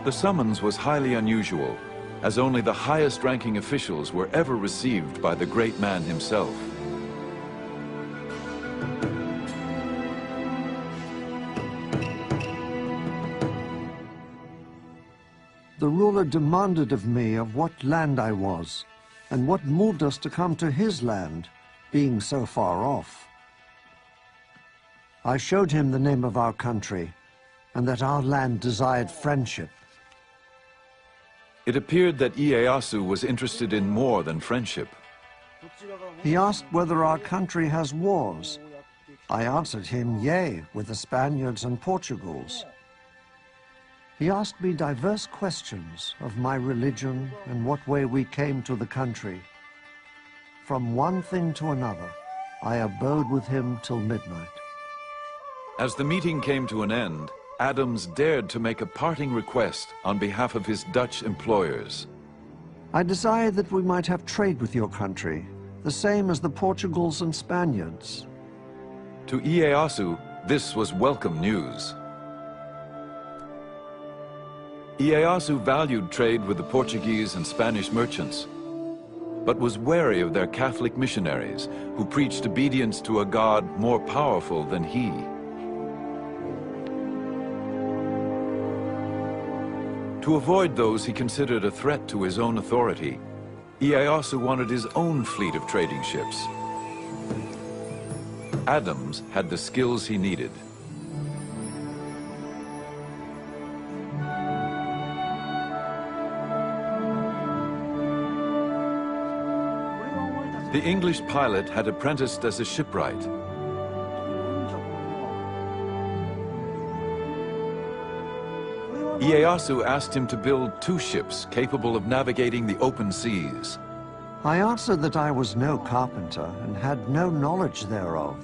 The summons was highly unusual, as only the highest-ranking officials were ever received by the great man himself. The ruler demanded of me of what land I was, and what moved us to come to his land, being so far off. I showed him the name of our country, and that our land desired friendship. It appeared that Ieyasu was interested in more than friendship. He asked whether our country has wars. I answered him, yea, with the Spaniards and Portugals. He asked me diverse questions of my religion and what way we came to the country. From one thing to another, I abode with him till midnight. As the meeting came to an end, Adams dared to make a parting request on behalf of his Dutch employers. I desired that we might have trade with your country, the same as the Portugals and Spaniards. To Ieyasu, this was welcome news. Ieyasu valued trade with the Portuguese and Spanish merchants, but was wary of their Catholic missionaries who preached obedience to a God more powerful than he. To avoid those he considered a threat to his own authority, Ieyasu wanted his own fleet of trading ships. Adams had the skills he needed. The English pilot had apprenticed as a shipwright. Ieyasu asked him to build 2 ships capable of navigating the open seas. I answered that I was no carpenter and had no knowledge thereof.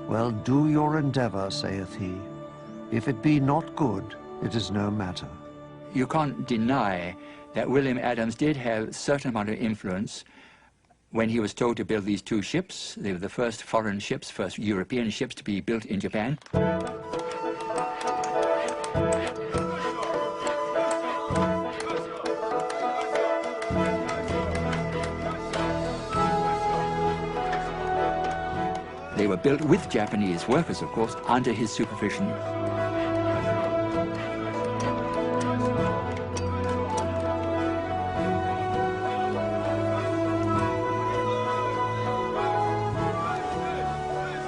Well, do your endeavor, saith he. If it be not good, it is no matter. You can't deny that William Adams did have a certain amount of influence when he was told to build these 2 ships. They were the first foreign ships, first European ships to be built in Japan. They were built with Japanese workers, of course, under his supervision.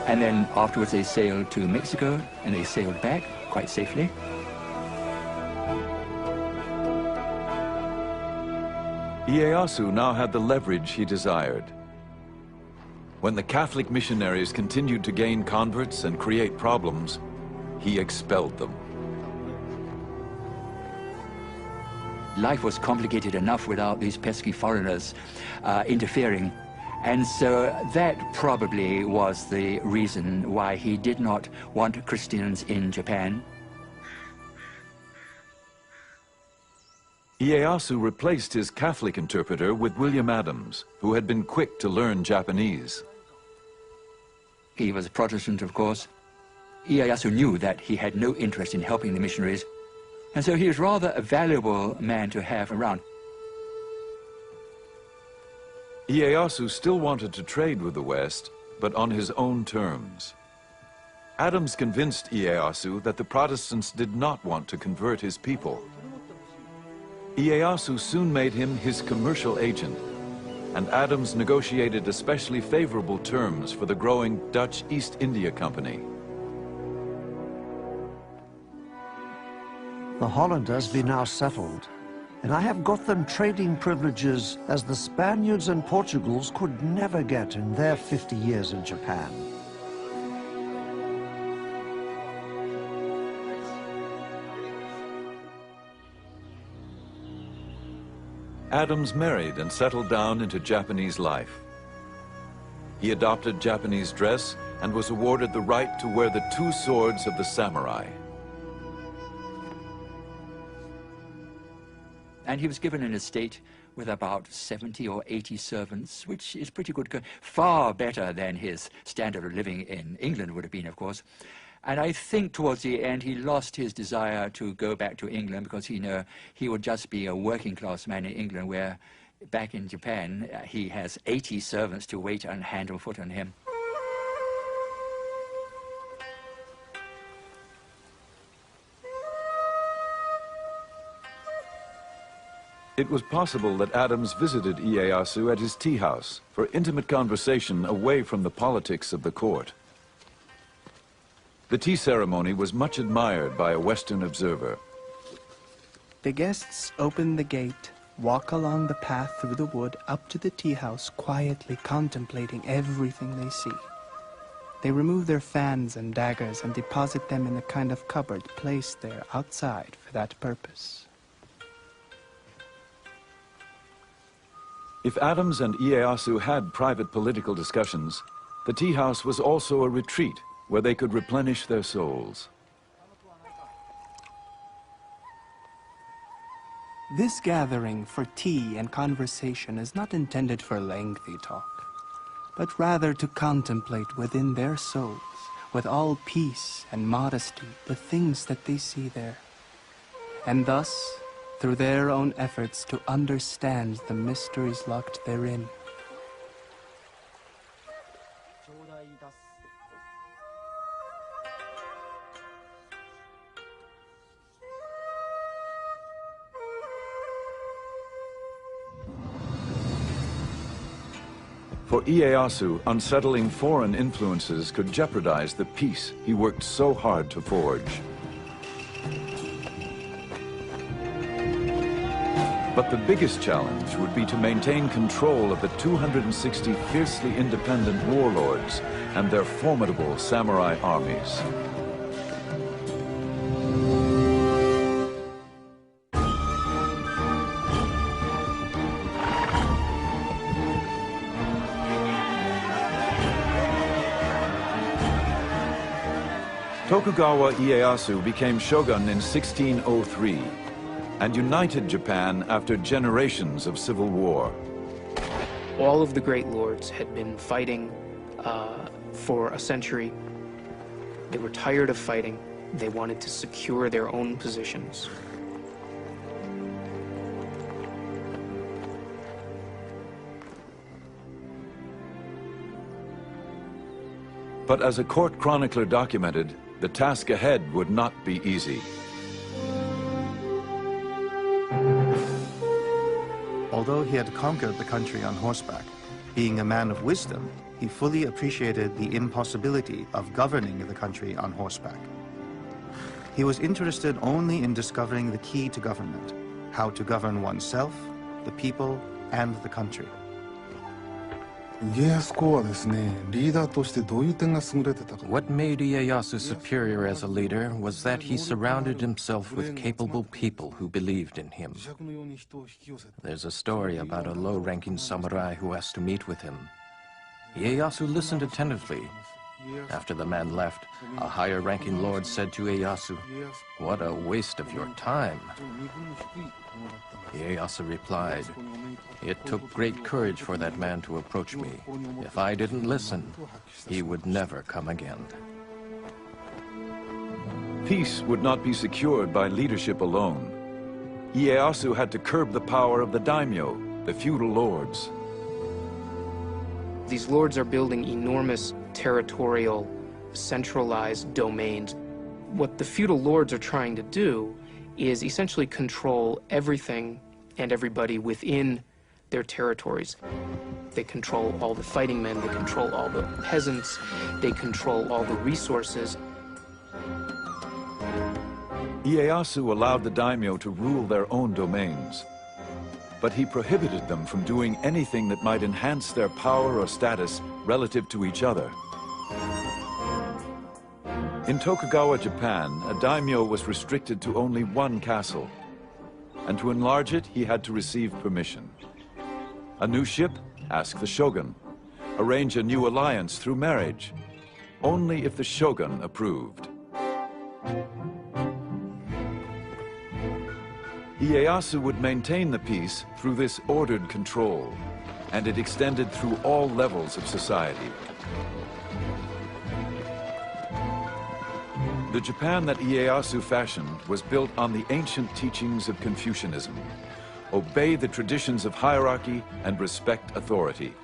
And then afterwards they sailed to Mexico, and they sailed back quite safely. Ieyasu now had the leverage he desired. When the Catholic missionaries continued to gain converts and create problems, he expelled them. Life was complicated enough without these pesky foreigners interfering. And so that probably was the reason why he did not want Christians in Japan. Ieyasu replaced his Catholic interpreter with William Adams, who had been quick to learn Japanese. He was a Protestant, of course. Ieyasu knew that he had no interest in helping the missionaries, and so he was rather a valuable man to have around. Ieyasu still wanted to trade with the West, but on his own terms. Adams convinced Ieyasu that the Protestants did not want to convert his people. Ieyasu soon made him his commercial agent, and Adams negotiated especially favorable terms for the growing Dutch East India Company. The Hollanders be now settled, and I have got them trading privileges as the Spaniards and Portugals could never get in their 50 years in Japan. Adams married and settled down into Japanese life. He adopted Japanese dress and was awarded the right to wear the 2 swords of the samurai. And he was given an estate with about 70 or 80 servants, which is pretty good, far better than his standard of living in England would have been, of course. And I think towards the end he lost his desire to go back to England because he knew he would just be a working class man in England, where back in Japan he has 80 servants to wait on hand and foot on him. It was possible that Adams visited Ieyasu at his tea house for intimate conversation away from the politics of the court. The tea ceremony was much admired by a Western observer. The guests open the gate, walk along the path through the wood up to the tea house, quietly contemplating everything they see. They remove their fans and daggers and deposit them in a kind of cupboard placed there outside for that purpose. If Adams and Ieyasu had private political discussions, the tea house was also a retreat where they could replenish their souls. This gathering for tea and conversation is not intended for lengthy talk, but rather to contemplate within their souls, with all peace and modesty, the things that they see there, and thus, through their own efforts, to understand the mysteries locked therein. For Ieyasu, unsettling foreign influences could jeopardize the peace he worked so hard to forge. But the biggest challenge would be to maintain control of the 260 fiercely independent warlords and their formidable samurai armies. Tokugawa Ieyasu became shogun in 1603 and united Japan after generations of civil war. All of the great lords had been fighting for a century. They were tired of fighting. They wanted to secure their own positions. But as a court chronicler documented, the task ahead would not be easy. Although he had conquered the country on horseback, being a man of wisdom, he fully appreciated the impossibility of governing the country on horseback. He was interested only in discovering the key to government, how to govern oneself, the people, and the country. What made Ieyasu superior as a leader was that he surrounded himself with capable people who believed in him. There's a story about a low-ranking samurai who asked to meet with him. Ieyasu listened attentively. After the man left, a higher-ranking lord said to Ieyasu, "What a waste of your time." Ieyasu replied, "It took great courage for that man to approach me. If I didn't listen, he would never come again." Peace would not be secured by leadership alone. Ieyasu had to curb the power of the daimyo, the feudal lords. These lords are building enormous territorial, centralized domains. What the feudal lords are trying to do is essentially control everything and everybody within their territories. They control all the fighting men, they control all the peasants, they control all the resources. Ieyasu allowed the daimyo to rule their own domains, but he prohibited them from doing anything that might enhance their power or status relative to each other. In Tokugawa, Japan, a daimyo was restricted to only one castle, and to enlarge it, he had to receive permission. A new ship? Ask the shogun. Arrange a new alliance through marriage, only if the shogun approved. Ieyasu would maintain the peace through this ordered control, and it extended through all levels of society. The Japan that Ieyasu fashioned was built on the ancient teachings of Confucianism. Obey the traditions of hierarchy and respect authority.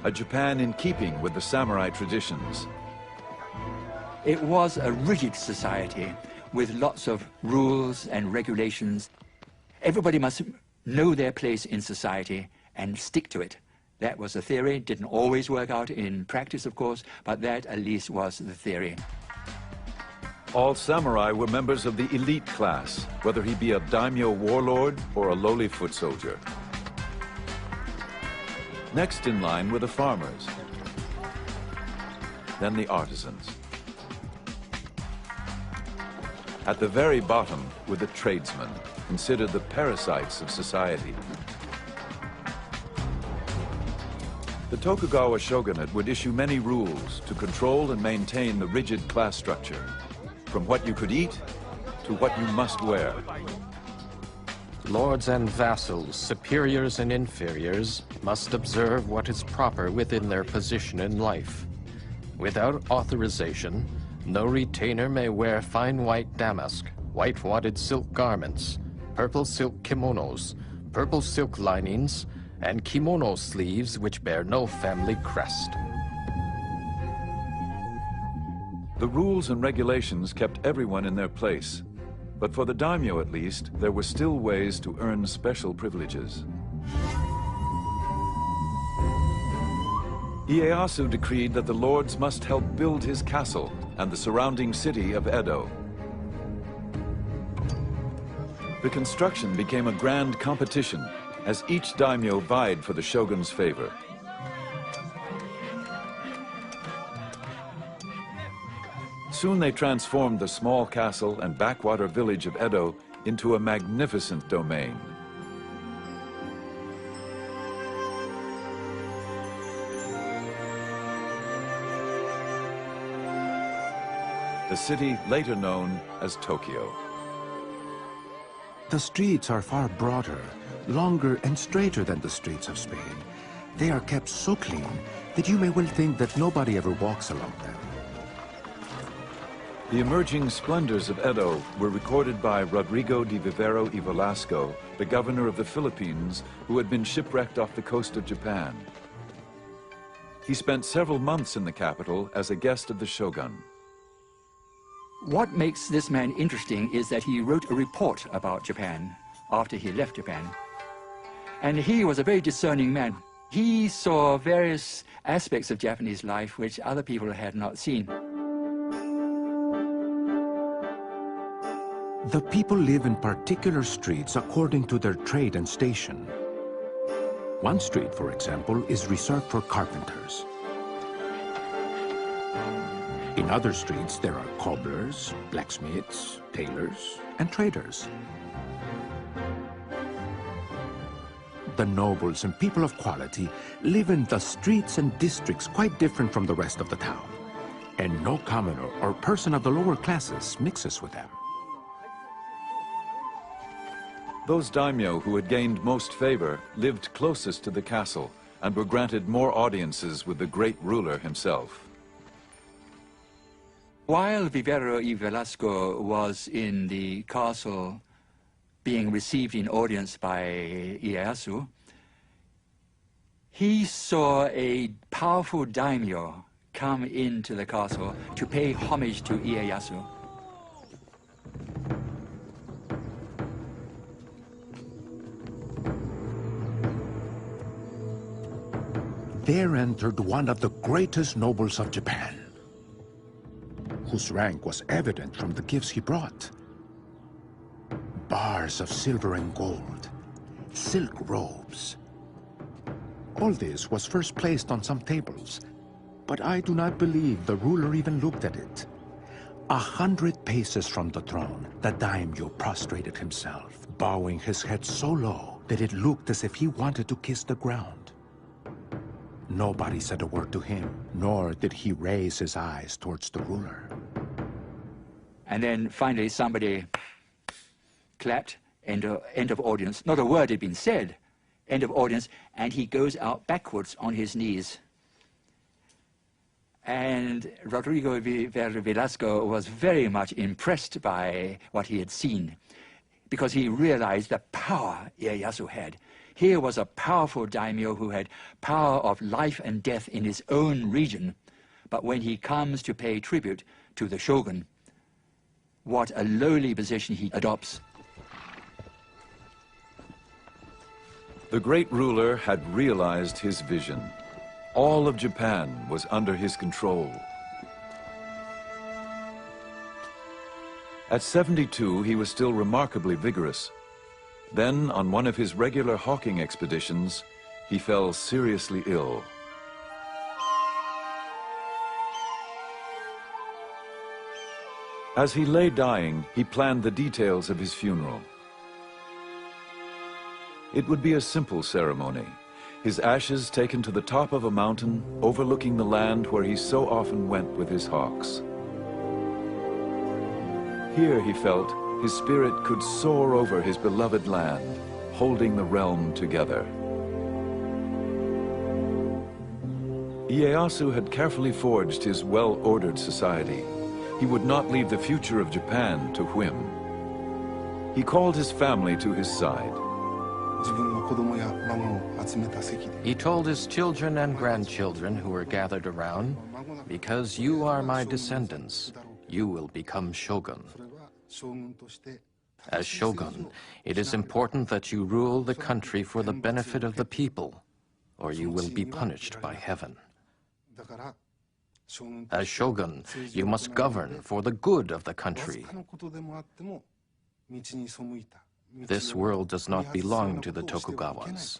A Japan in keeping with the samurai traditions. It was a rigid society with lots of rules and regulations. Everybody must know their place in society and stick to it. That was the theory. Didn't always work out in practice, of course, but that at least was the theory. All samurai were members of the elite class, whether he be a daimyo warlord or a lowly foot soldier. Next in line were the farmers, then the artisans. At the very bottom were the tradesmen, considered the parasites of society. The Tokugawa shogunate would issue many rules to control and maintain the rigid class structure, from what you could eat to what you must wear. Lords and vassals, superiors and inferiors, must observe what is proper within their position in life. Without authorization, no retainer may wear fine white damask, white wadded silk garments, purple silk kimonos, purple silk linings, and kimono sleeves which bear no family crest. The rules and regulations kept everyone in their place, but for the daimyo at least, there were still ways to earn special privileges. Ieyasu decreed that the lords must help build his castle and the surrounding city of Edo. The construction became a grand competition as each daimyo vied for the shogun's favor. Soon they transformed the small castle and backwater village of Edo into a magnificent domain. The city later known as Tokyo. The streets are far broader, longer and straighter than the streets of Spain. They are kept so clean that you may well think that nobody ever walks along them. The emerging splendors of Edo were recorded by Rodrigo de Vivero y Velasco, the governor of the Philippines, who had been shipwrecked off the coast of Japan. He spent several months in the capital as a guest of the shogun. What makes this man interesting is that he wrote a report about Japan after he left Japan. And he was a very discerning man. He saw various aspects of Japanese life which other people had not seen. The people live in particular streets according to their trade and station. One street, for example, is reserved for carpenters. In other streets, there are cobblers, blacksmiths, tailors, and traders. The nobles and people of quality live in the streets and districts quite different from the rest of the town, and no commoner or person of the lower classes mixes with them. Those daimyo who had gained most favor lived closest to the castle and were granted more audiences with the great ruler himself. While Vivero y Velasco was in the castle being received in audience by Ieyasu, he saw a powerful daimyo come into the castle to pay homage to Ieyasu. There entered one of the greatest nobles of Japan, whose rank was evident from the gifts he brought. Bars of silver and gold, silk robes. All this was first placed on some tables, but I do not believe the ruler even looked at it. 100 paces from the throne, the daimyo prostrated himself, bowing his head so low that it looked as if he wanted to kiss the ground. Nobody said a word to him, nor did he raise his eyes towards the ruler. And then finally somebody clapped, end of audience. Not a word had been said, end of audience, and he goes out backwards on his knees. And Rodrigo Velasco was very much impressed by what he had seen, because he realized the power Ieyasu had. Here was a powerful daimyo who had power of life and death in his own region. But when he comes to pay tribute to the shogun, what a lowly position he adopts. The great ruler had realized his vision. All of Japan was under his control. At 72, he was still remarkably vigorous. Then, on one of his regular hawking expeditions, he fell seriously ill. As he lay dying, he planned the details of his funeral. It would be a simple ceremony, his ashes taken to the top of a mountain overlooking the land where he so often went with his hawks. Here, he felt, his spirit could soar over his beloved land, holding the realm together. Ieyasu had carefully forged his well-ordered society. He would not leave the future of Japan to whim. He called his family to his side. He told his children and grandchildren who were gathered around, "Because you are my descendants, you will become shogun. As shogun, it is important that you rule the country for the benefit of the people, or you will be punished by heaven. As shogun, you must govern for the good of the country. This world does not belong to the Tokugawas,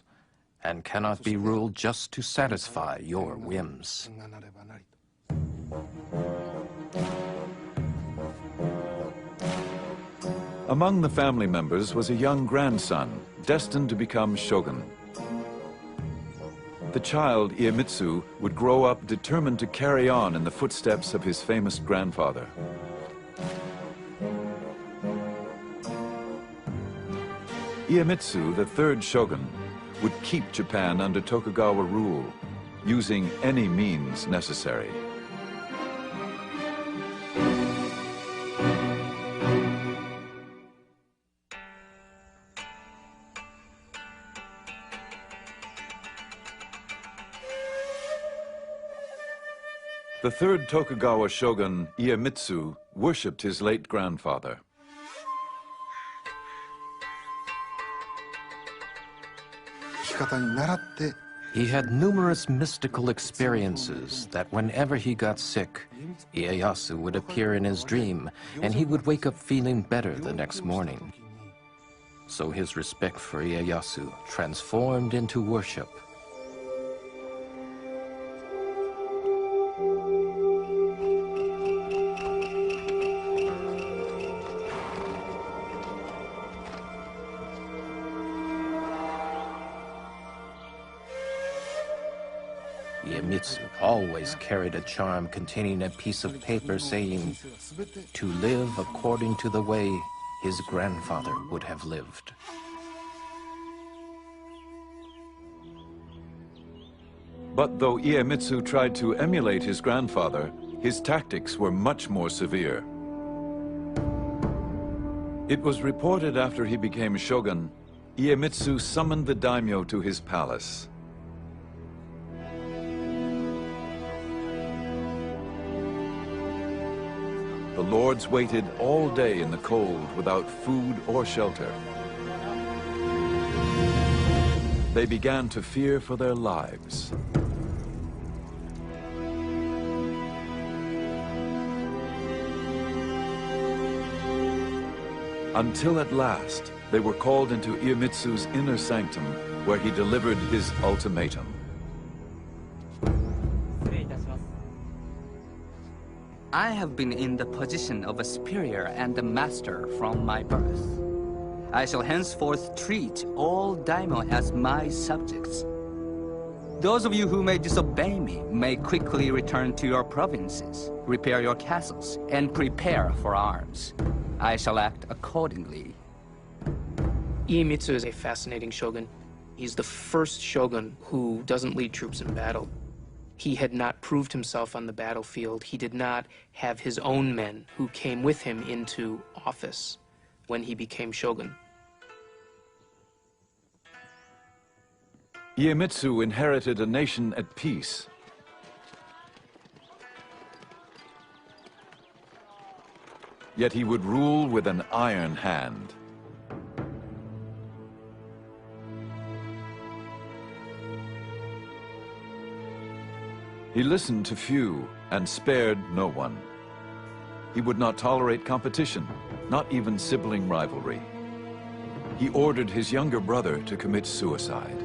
and cannot be ruled just to satisfy your whims. Among the family members was a young grandson, destined to become shogun. The child, Iemitsu, would grow up determined to carry on in the footsteps of his famous grandfather. Iemitsu, the third shogun, would keep Japan under Tokugawa rule, using any means necessary. The third Tokugawa shogun, Iemitsu, worshipped his late grandfather. He had numerous mystical experiences that whenever he got sick, Ieyasu would appear in his dream, and he would wake up feeling better the next morning. So his respect for Ieyasu transformed into worship. Iemitsu always carried a charm containing a piece of paper saying, "To live according to the way his grandfather would have lived." But though Iemitsu tried to emulate his grandfather, his tactics were much more severe. It was reported after he became shogun, Iemitsu summoned the daimyo to his palace. The lords waited all day in the cold without food or shelter. They began to fear for their lives. Until at last, they were called into Iemitsu's inner sanctum, where he delivered his ultimatum. I have been in the position of a superior and a master from my birth. I shall henceforth treat all daimyo as my subjects. Those of you who may disobey me may quickly return to your provinces, repair your castles, and prepare for arms. I shall act accordingly. Iemitsu is a fascinating shogun. He's the first shogun who doesn't lead troops in battle. He had not proved himself on the battlefield. He did not have his own men who came with him into office when he became shogun. Iemitsu inherited a nation at peace. Yet he would rule with an iron hand. He listened to few and spared no one. He would not tolerate competition, not even sibling rivalry. He ordered his younger brother to commit suicide.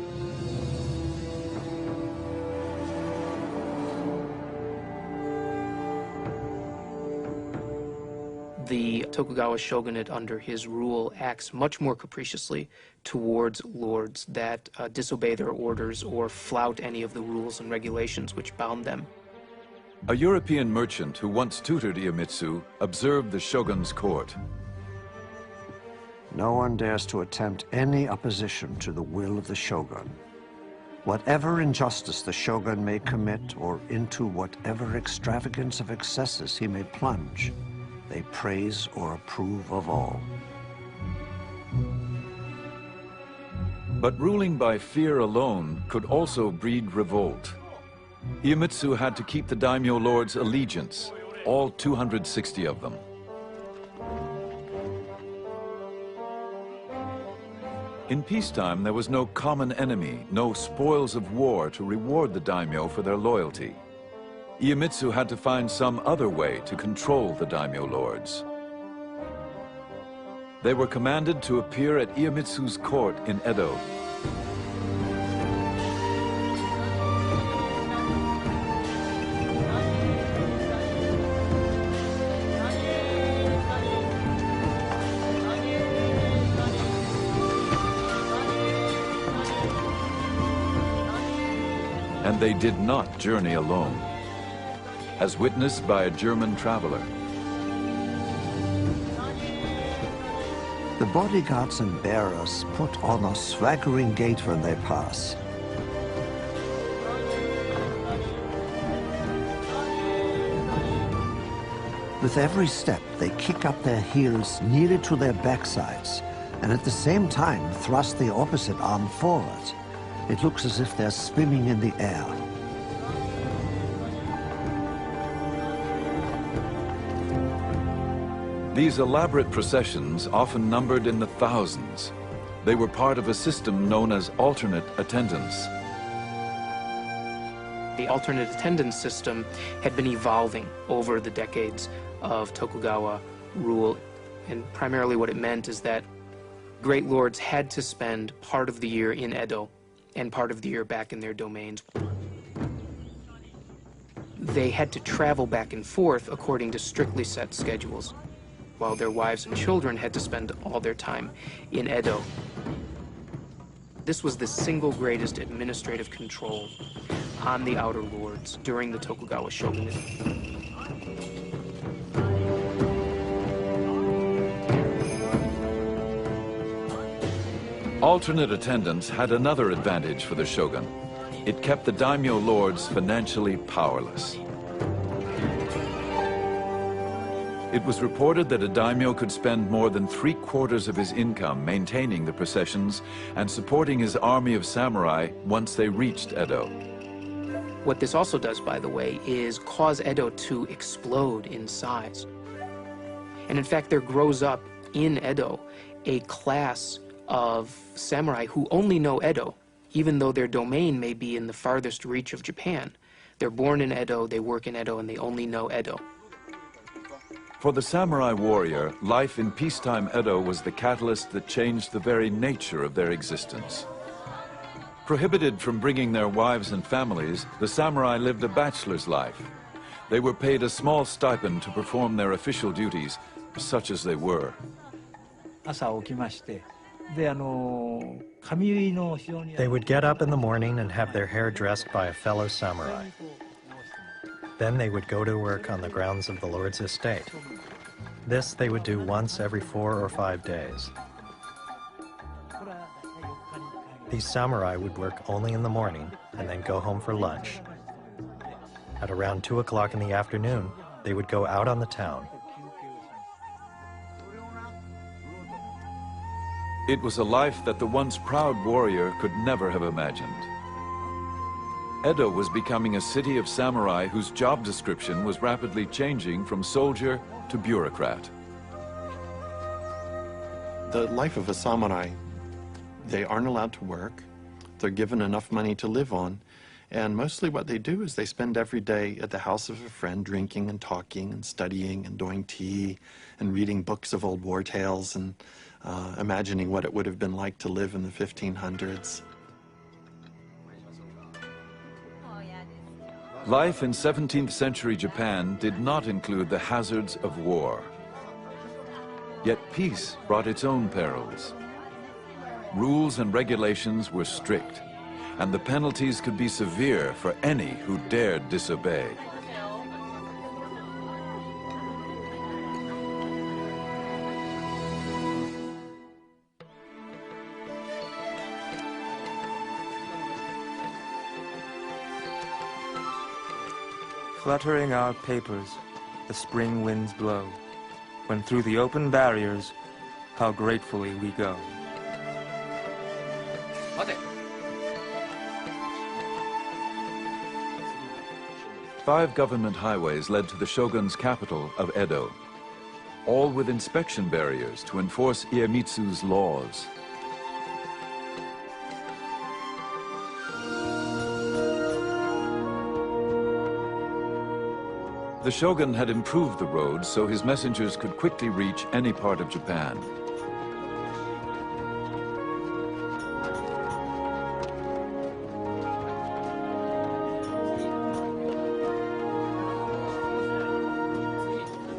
The Tokugawa shogunate under his rule acts much more capriciously towards lords that disobey their orders or flout any of the rules and regulations which bound them. A European merchant who once tutored Iemitsu observed the shogun's court. No one dares to attempt any opposition to the will of the shogun. Whatever injustice the shogun may commit, or into whatever extravagance of excesses he may plunge, they praise or approve of all. But ruling by fear alone could also breed revolt. Iemitsu had to keep the daimyo lords' allegiance, all 260 of them. In peacetime, there was no common enemy, no spoils of war to reward the daimyo for their loyalty. Iemitsu had to find some other way to control the daimyo lords. They were commanded to appear at Iemitsu's court in Edo. And they did not journey alone, as witnessed by a German traveler. The bodyguards and bearers put on a swaggering gait when they pass. With every step, they kick up their heels nearly to their backsides, and at the same time thrust the opposite arm forward. It looks as if they're swimming in the air. These elaborate processions often numbered in the thousands. They were part of a system known as alternate attendance. The alternate attendance system had been evolving over the decades of Tokugawa rule, and primarily what it meant is that great lords had to spend part of the year in Edo and part of the year back in their domains. They had to travel back and forth according to strictly set schedules, while their wives and children had to spend all their time in Edo. This was the single greatest administrative control on the outer lords during the Tokugawa shogunate. Alternate attendance had another advantage for the shogun. It kept the daimyo lords financially powerless. It was reported that a daimyo could spend more than 3/4 of his income maintaining the processions and supporting his army of samurai once they reached Edo. What this also does, by the way, is cause Edo to explode in size. And in fact, there grows up in Edo a class of samurai who only know Edo, even though their domain may be in the farthest reach of Japan. They're born in Edo, they work in Edo, and they only know Edo. For the samurai warrior, life in peacetime Edo was the catalyst that changed the very nature of their existence. Prohibited from bringing their wives and families, the samurai lived a bachelor's life. They were paid a small stipend to perform their official duties, such as they were. They would get up in the morning and have their hair dressed by a fellow samurai. Then they would go to work on the grounds of the lord's estate. This they would do once every 4 or 5 days. These samurai would work only in the morning and then go home for lunch. At around 2 o'clock in the afternoon, they would go out on the town. It was a life that the once proud warrior could never have imagined. Edo was becoming a city of samurai whose job description was rapidly changing from soldier to bureaucrat. The life of a samurai, they aren't allowed to work. They're given enough money to live on. And mostly what they do is they spend every day at the house of a friend drinking and talking and studying and doing tea and reading books of old war tales and imagining what it would have been like to live in the 1500s. Life in 17th century Japan did not include the hazards of war. Yet peace brought its own perils. Rules and regulations were strict, and the penalties could be severe for any who dared disobey. Fluttering our papers, the spring winds blow, when through the open barriers, how gratefully we go. Five government highways led to the shogun's capital of Edo, all with inspection barriers to enforce Iemitsu's laws. The shogun had improved the roads so his messengers could quickly reach any part of Japan.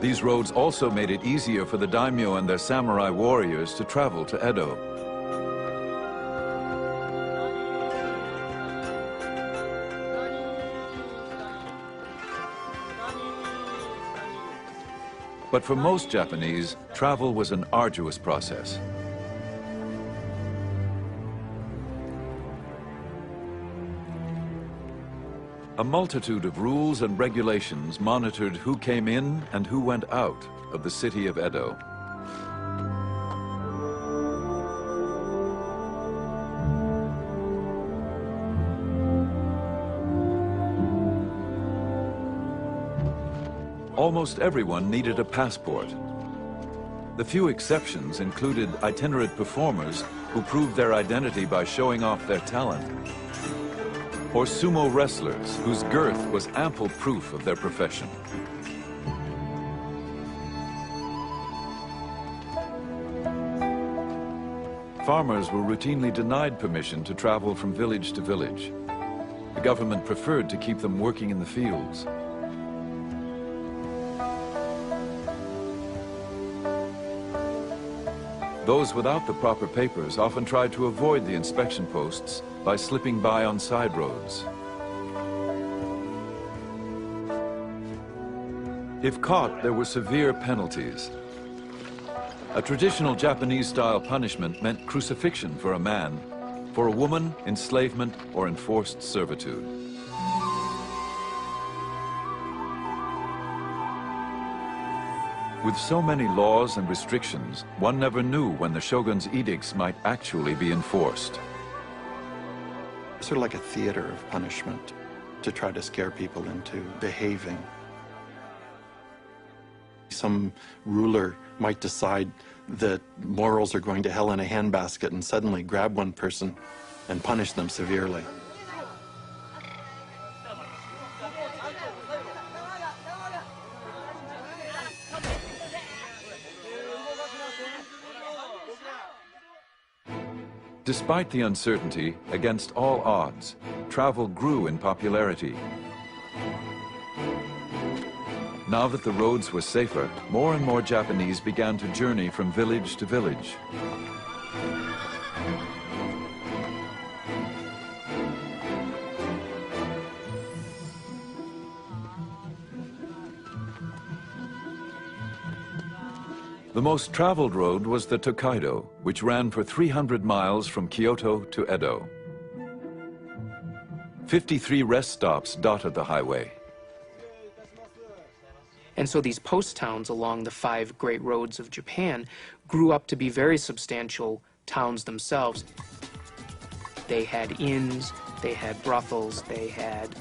These roads also made it easier for the daimyo and their samurai warriors to travel to Edo. But for most Japanese, travel was an arduous process. A multitude of rules and regulations monitored who came in and who went out of the city of Edo. Almost everyone needed a passport. The few exceptions included itinerant performers who proved their identity by showing off their talent, or sumo wrestlers whose girth was ample proof of their profession. Farmers were routinely denied permission to travel from village to village. The government preferred to keep them working in the fields. Those without the proper papers often tried to avoid the inspection posts by slipping by on side roads. If caught, there were severe penalties. A traditional Japanese-style punishment meant crucifixion for a man, for a woman, enslavement or enforced servitude. With so many laws and restrictions, one never knew when the shogun's edicts might actually be enforced. Sort of like a theater of punishment to try to scare people into behaving. Some ruler might decide that morals are going to hell in a handbasket and suddenly grab one person and punish them severely. Despite the uncertainty, against all odds, travel grew in popularity. Now that the roads were safer, more and more Japanese began to journey from village to village. The most traveled road was the Tokaido, which ran for 300 miles from Kyoto to Edo. 53 rest stops dotted the highway. And so these post towns along the 5 great roads of Japan grew up to be very substantial towns themselves. They had inns, they had brothels, they had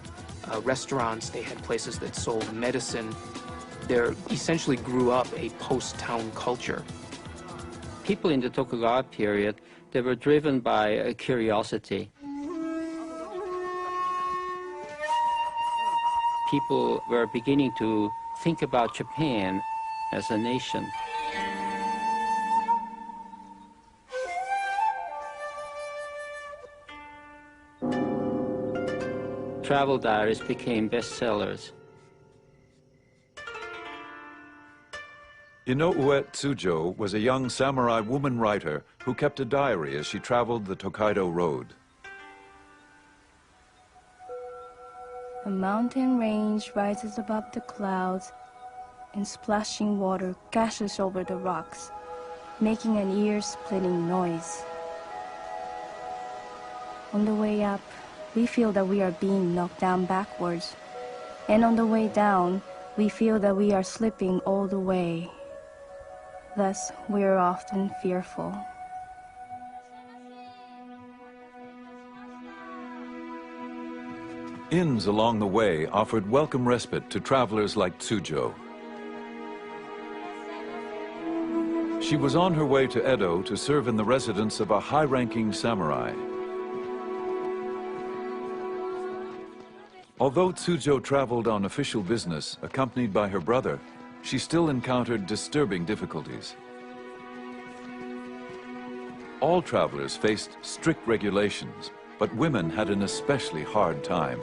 restaurants, they had places that sold medicine. There essentially grew up a post-town culture. People in the Tokugawa period, they were driven by a curiosity. People were beginning to think about Japan as a nation. Travel diaries became bestsellers. Inoue Tsujo was a young samurai woman writer who kept a diary as she traveled the Tokaido Road. A mountain range rises above the clouds, and splashing water gashes over the rocks, making an ear-splitting noise. On the way up, we feel that we are being knocked down backwards, and on the way down, we feel that we are slipping all the way. Thus, we are often fearful. Inns along the way offered welcome respite to travelers like Tsujo. She was on her way to Edo to serve in the residence of a high-ranking samurai. Although Tsujo traveled on official business, accompanied by her brother, she still encountered disturbing difficulties. All travelers faced strict regulations, but women had an especially hard time.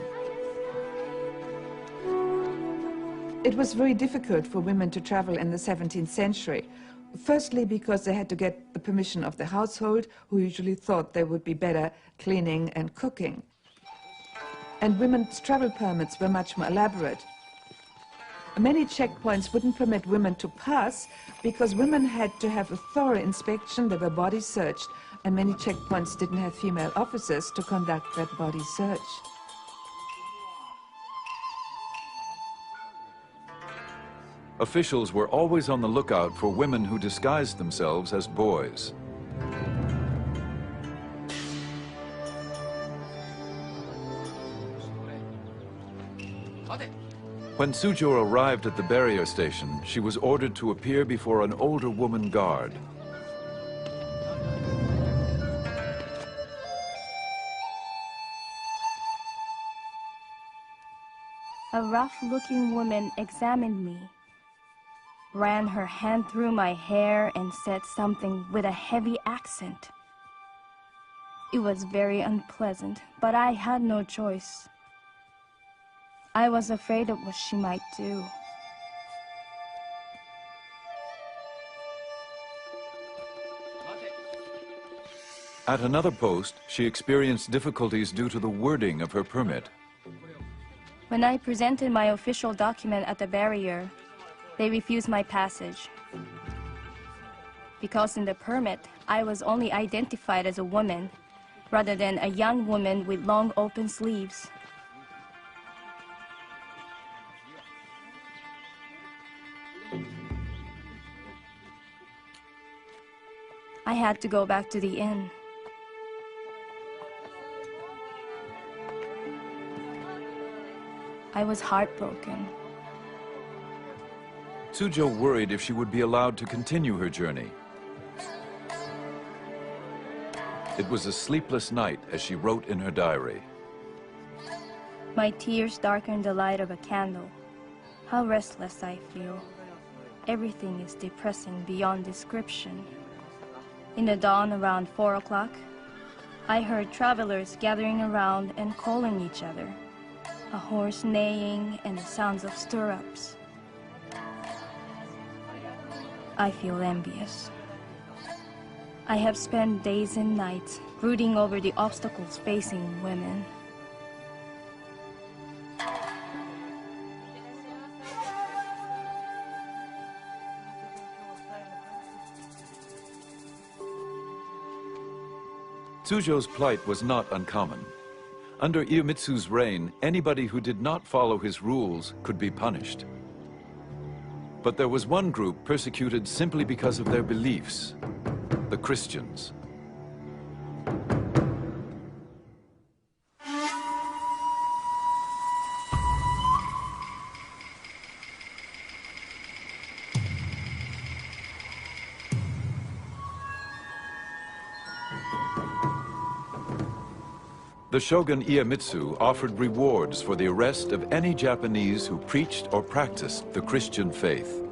It was very difficult for women to travel in the 17th century. Firstly, because they had to get the permission of the household, who usually thought they would be better cleaning and cooking. And women's travel permits were much more elaborate. Many checkpoints wouldn't permit women to pass because women had to have a thorough inspection, they were body searched, and many checkpoints didn't have female officers to conduct that body search. Officials were always on the lookout for women who disguised themselves as boys. When Suzhou arrived at the barrier station, she was ordered to appear before an older woman guard. A rough-looking woman examined me, ran her hand through my hair and said something with a heavy accent. It was very unpleasant, but I had no choice. I was afraid of what she might do. At another post, she experienced difficulties due to the wording of her permit. When I presented my official document at the barrier, they refused my passage. Because in the permit, I was only identified as a woman, rather than a young woman with long open sleeves. I had to go back to the inn. I was heartbroken. Suzhou worried if she would be allowed to continue her journey. It was a sleepless night, as she wrote in her diary. My tears darkened the light of a candle. How restless I feel. Everything is depressing beyond description. In the dawn around 4 o'clock, I heard travelers gathering around and calling each other. A horse neighing and the sounds of stirrups. I feel envious. I have spent days and nights brooding over the obstacles facing women. Suzhou's plight was not uncommon. Under Iemitsu's reign, anybody who did not follow his rules could be punished. But there was one group persecuted simply because of their beliefs: the Christians. The shogun Iemitsu offered rewards for the arrest of any Japanese who preached or practiced the Christian faith.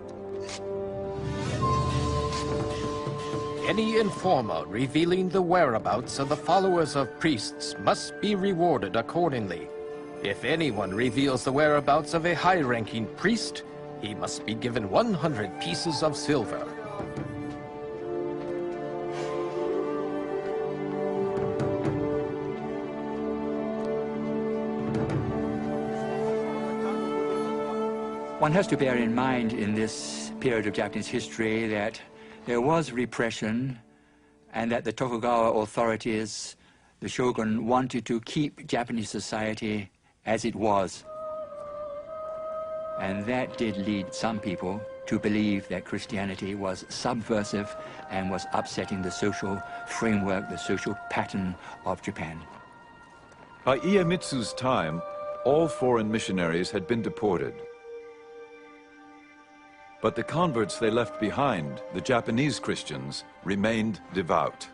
Any informer revealing the whereabouts of the followers of priests must be rewarded accordingly. If anyone reveals the whereabouts of a high-ranking priest, he must be given 100 pieces of silver. One has to bear in mind in this period of Japanese history that there was repression and that the Tokugawa authorities, the shogun, wanted to keep Japanese society as it was. And that did lead some people to believe that Christianity was subversive and was upsetting the social framework, the social pattern of Japan. By Iemitsu's time, all foreign missionaries had been deported. But the converts they left behind, the Japanese Christians, remained devout.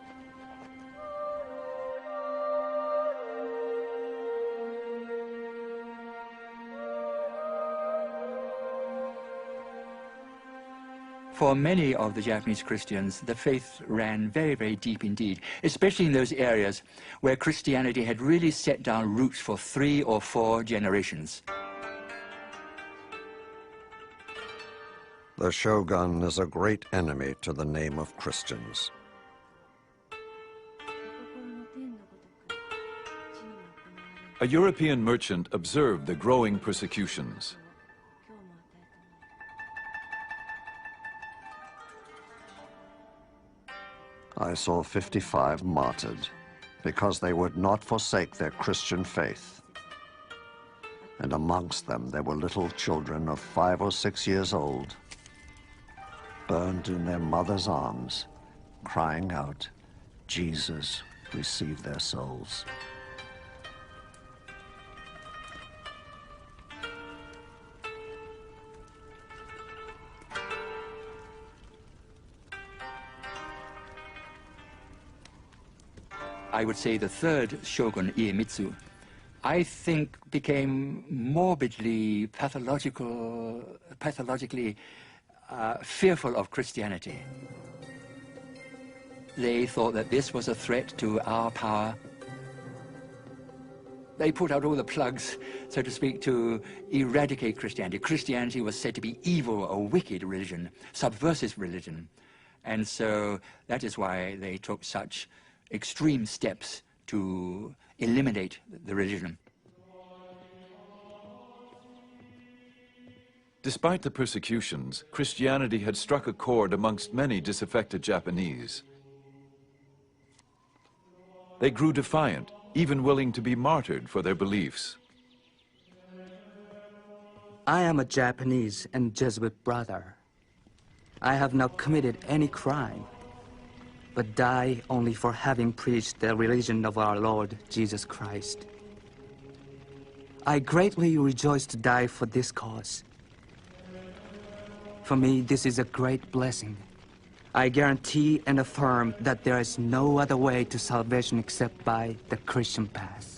For many of the Japanese Christians, the faith ran very, very deep indeed, especially in those areas where Christianity had really set down roots for 3 or 4 generations. The shogun is a great enemy to the name of Christians. A European merchant observed the growing persecutions. I saw 55 martyred because they would not forsake their Christian faith. And amongst them there were little children of 5 or 6 years old, burned in their mother's arms, crying out, "Jesus, receive their souls." I would say the third shogun, Iemitsu, I think became morbidly pathologically fearful of Christianity. They thought that this was a threat to our power. They put out all the plugs, so to speak, to eradicate Christianity. Christianity was said to be evil, a wicked religion, subversive religion. And so that is why they took such extreme steps to eliminate the religion. Despite the persecutions, Christianity had struck a chord amongst many disaffected Japanese. They grew defiant, even willing to be martyred for their beliefs. I am a Japanese and Jesuit brother. I have not committed any crime, but die only for having preached the religion of our Lord Jesus Christ. I greatly rejoice to die for this cause. For me, this is a great blessing. I guarantee and affirm that there is no other way to salvation except by the Christian path.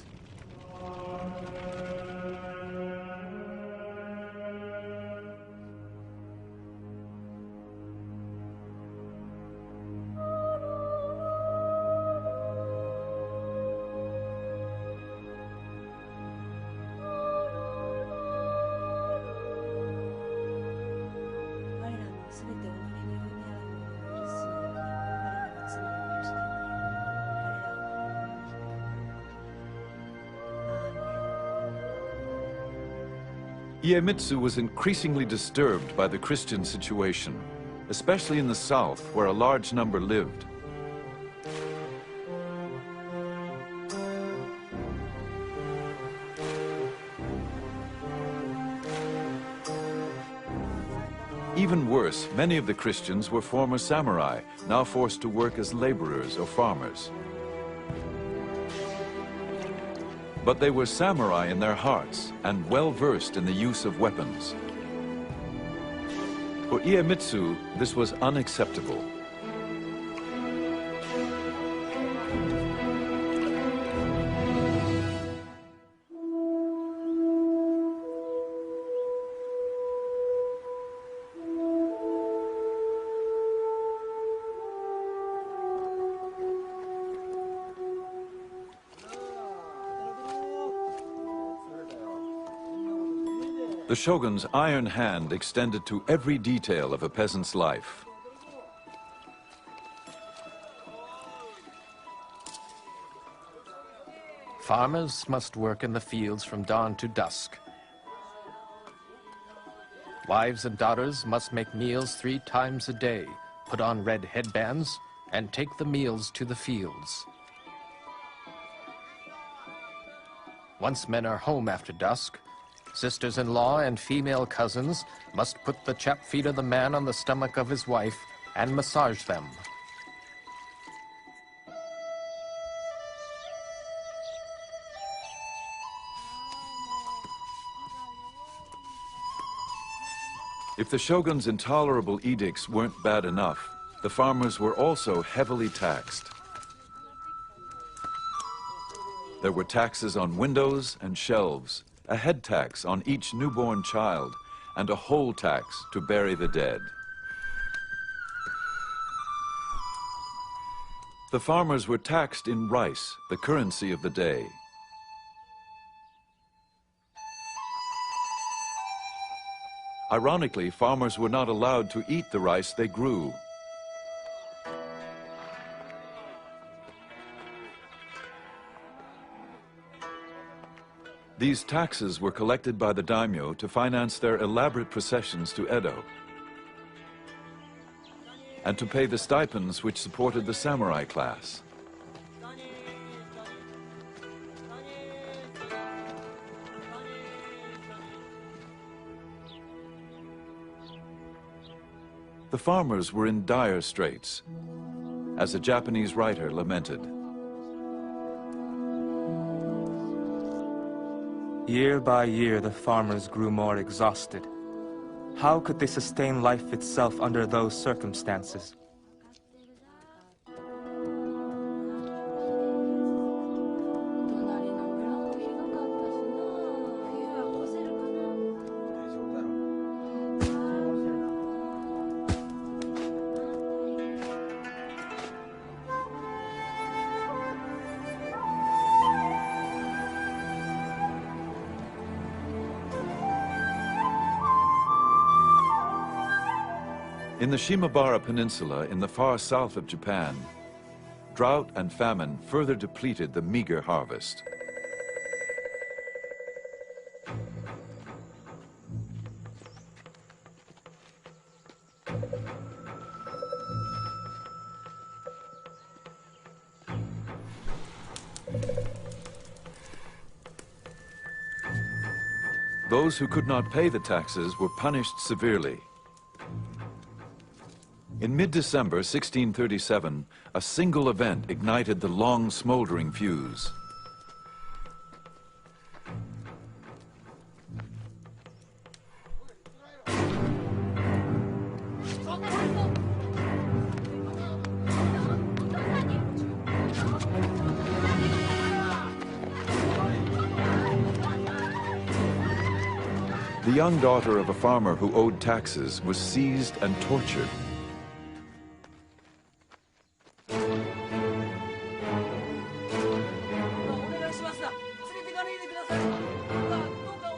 Iemitsu was increasingly disturbed by the Christian situation, especially in the south, where a large number lived. Even worse, many of the Christians were former samurai, now forced to work as laborers or farmers. But they were samurai in their hearts and well-versed in the use of weapons. For Iemitsu, this was unacceptable. The shogun's iron hand extended to every detail of a peasant's life. Farmers must work in the fields from dawn to dusk. Wives and daughters must make meals 3 times a day, put on red headbands, and take the meals to the fields. Once men are home after dusk, sisters-in-law and female cousins must put the chapped feet of the man on the stomach of his wife and massage them. If the shogun's intolerable edicts weren't bad enough, the farmers were also heavily taxed. There were taxes on windows and shelves, a head tax on each newborn child, and a whole tax to bury the dead. The farmers were taxed in rice, the currency of the day. Ironically, farmers were not allowed to eat the rice they grew. These taxes were collected by the daimyo to finance their elaborate processions to Edo, and to pay the stipends which supported the samurai class. The farmers were in dire straits, as a Japanese writer lamented. Year by year, the farmers grew more exhausted. How could they sustain life itself under those circumstances? In the Shimabara Peninsula in the far south of Japan, drought and famine further depleted the meager harvest. Those who could not pay the taxes were punished severely. In mid-December 1637, a single event ignited the long smoldering fuse. The young daughter of a farmer who owed taxes was seized and tortured.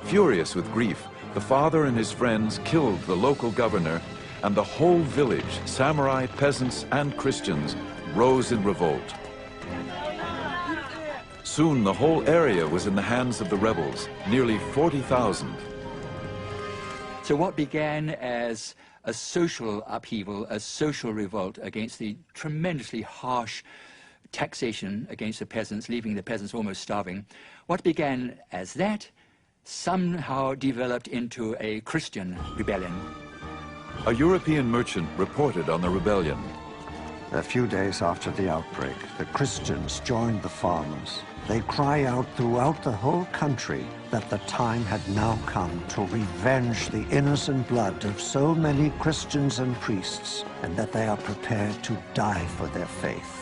Furious with grief, the father and his friends killed the local governor, and the whole village, samurai, peasants, and Christians, rose in revolt. Soon the whole area was in the hands of the rebels, nearly 40,000. So what began as a social upheaval, a social revolt against the tremendously harsh taxation against the peasants, leaving the peasants almost starving, what began as that somehow developed into a Christian rebellion. A European merchant reported on the rebellion. A few days after the outbreak, the Christians joined the farmers. They cry out throughout the whole country that the time had now come to revenge the innocent blood of so many Christians and priests, and that they are prepared to die for their faith.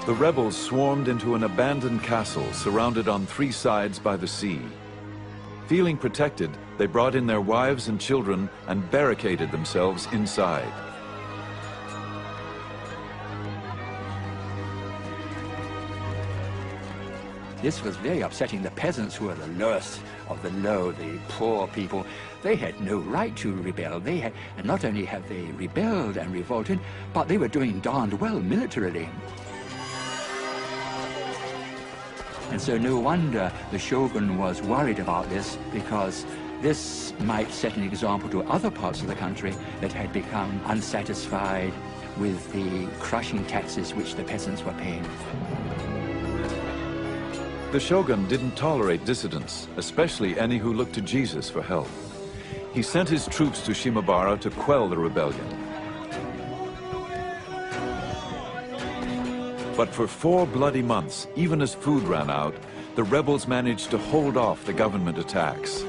The rebels swarmed into an abandoned castle surrounded on three sides by the sea. Feeling protected, they brought in their wives and children and barricaded themselves inside. This was very upsetting. The peasants, who were the lowest of the low, the poor people, they had no right to rebel. And not only had they rebelled and revolted, but they were doing darned well militarily. And so no wonder the shogun was worried about this, because this might set an example to other parts of the country that had become unsatisfied with the crushing taxes which the peasants were paying. The shogun didn't tolerate dissidents, especially any who looked to Jesus for help. He sent his troops to Shimabara to quell the rebellion. But for 4 bloody months, even as food ran out, the rebels managed to hold off the government attacks.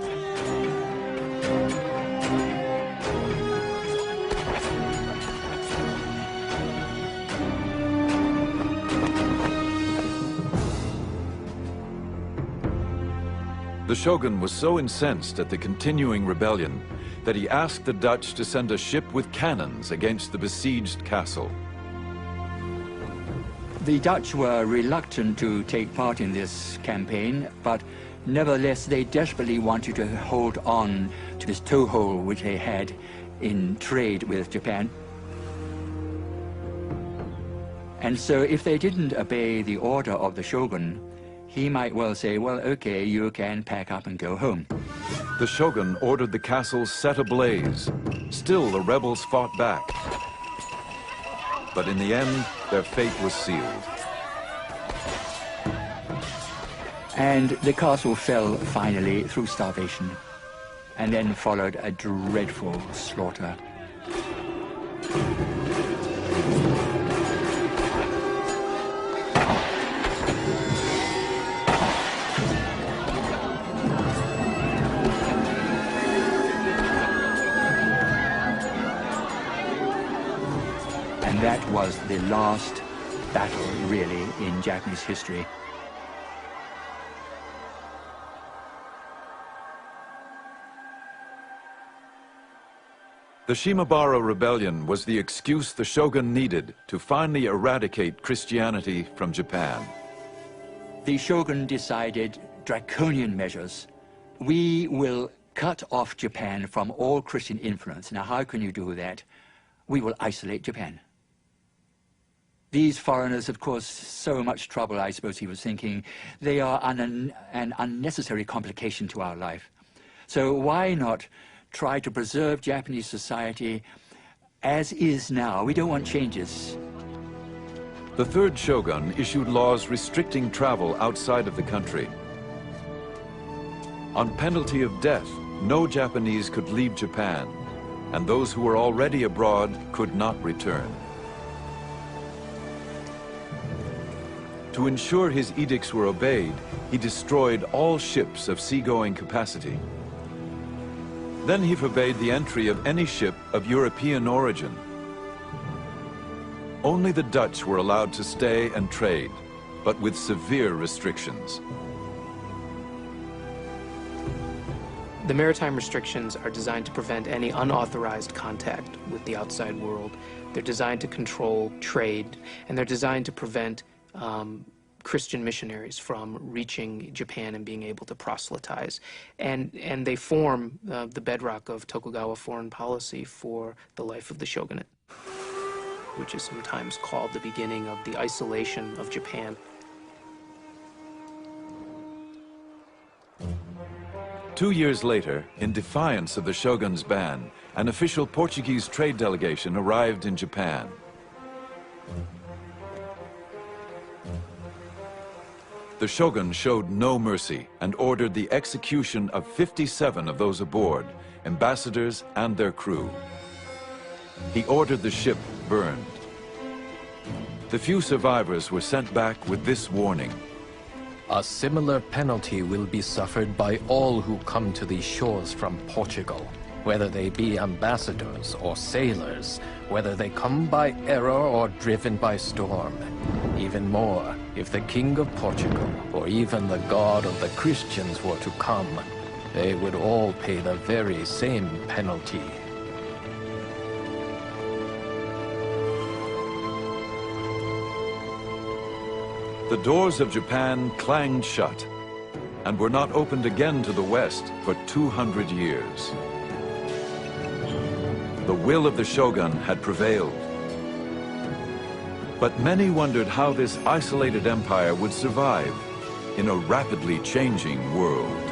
The shogun was so incensed at the continuing rebellion that he asked the Dutch to send a ship with cannons against the besieged castle. The Dutch were reluctant to take part in this campaign, but Nevertheless, they desperately wanted to hold on to this toehold which they had in trade with Japan. And so if they didn't obey the order of the shogun, he might well say, well, okay, you can pack up and go home. The shogun ordered the castle set ablaze. Still, the rebels fought back. But in the end, their fate was sealed. And the castle fell finally through starvation, and then followed a dreadful slaughter. And that was the last battle, really, in Japanese history. The Shimabara Rebellion was the excuse the shogun needed to finally eradicate Christianity from Japan. The shogun decided draconian measures. We will cut off Japan from all Christian influence. Now, how can you do that? We will isolate Japan. These foreigners, of course, so much trouble, I suppose he was thinking. They are an unnecessary complication to our life. So why not try to preserve Japanese society as is now? We don't want changes. The third shogun issued laws restricting travel outside of the country. On penalty of death, no Japanese could leave Japan, and those who were already abroad could not return. To ensure his edicts were obeyed, he destroyed all ships of seagoing capacity. Then he forbade the entry of any ship of European origin. Only the Dutch were allowed to stay and trade, but with severe restrictions. The maritime restrictions are designed to prevent any unauthorized contact with the outside world. They're designed to control trade, and they're designed to prevent Christian missionaries from reaching Japan and being able to proselytize. And they form the bedrock of Tokugawa foreign policy for the life of the shogunate, which is sometimes called the beginning of the isolation of Japan. Two years later, in defiance of the shogun's ban, an official Portuguese trade delegation arrived in Japan. The shogun showed no mercy and ordered the execution of 57 of those aboard, ambassadors and their crew. He ordered the ship burned. The few survivors were sent back with this warning. A similar penalty will be suffered by all who come to these shores from Portugal, whether they be ambassadors or sailors, whether they come by error or driven by storm. Even more, if the King of Portugal, or even the God of the Christians were to come, they would all pay the very same penalty. The doors of Japan clanged shut and were not opened again to the West for 200 years. The will of the shogun had prevailed. But many wondered how this isolated empire would survive in a rapidly changing world.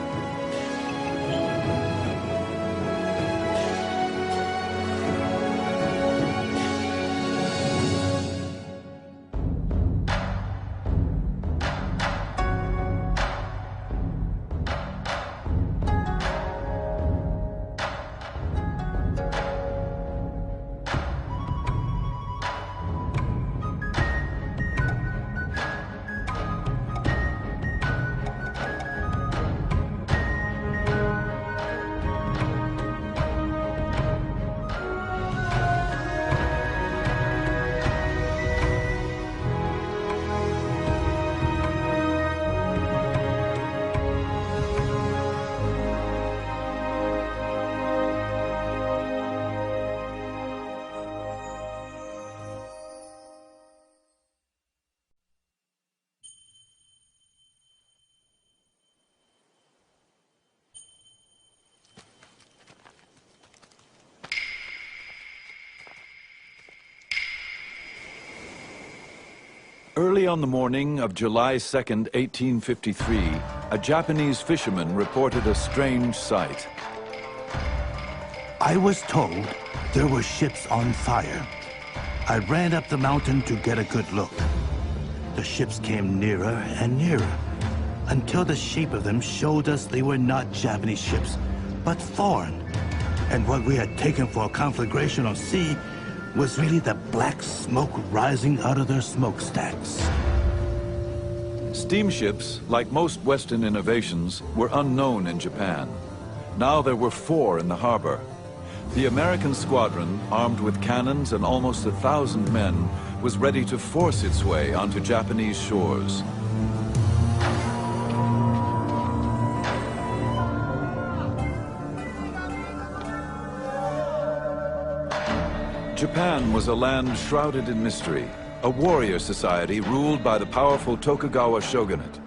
Early on the morning of July 2nd, 1853, a Japanese fisherman reported a strange sight. I was told there were ships on fire. I ran up the mountain to get a good look. The ships came nearer and nearer, until the shape of them showed us they were not Japanese ships, but foreign. And what we had taken for a conflagration on sea was really the black smoke rising out of their smokestacks. Steamships, like most Western innovations, were unknown in Japan. Now there were 4 in the harbor. The American squadron, armed with cannons and almost 1,000 men, was ready to force its way onto Japanese shores. Japan was a land shrouded in mystery, a warrior society ruled by the powerful Tokugawa shogunate.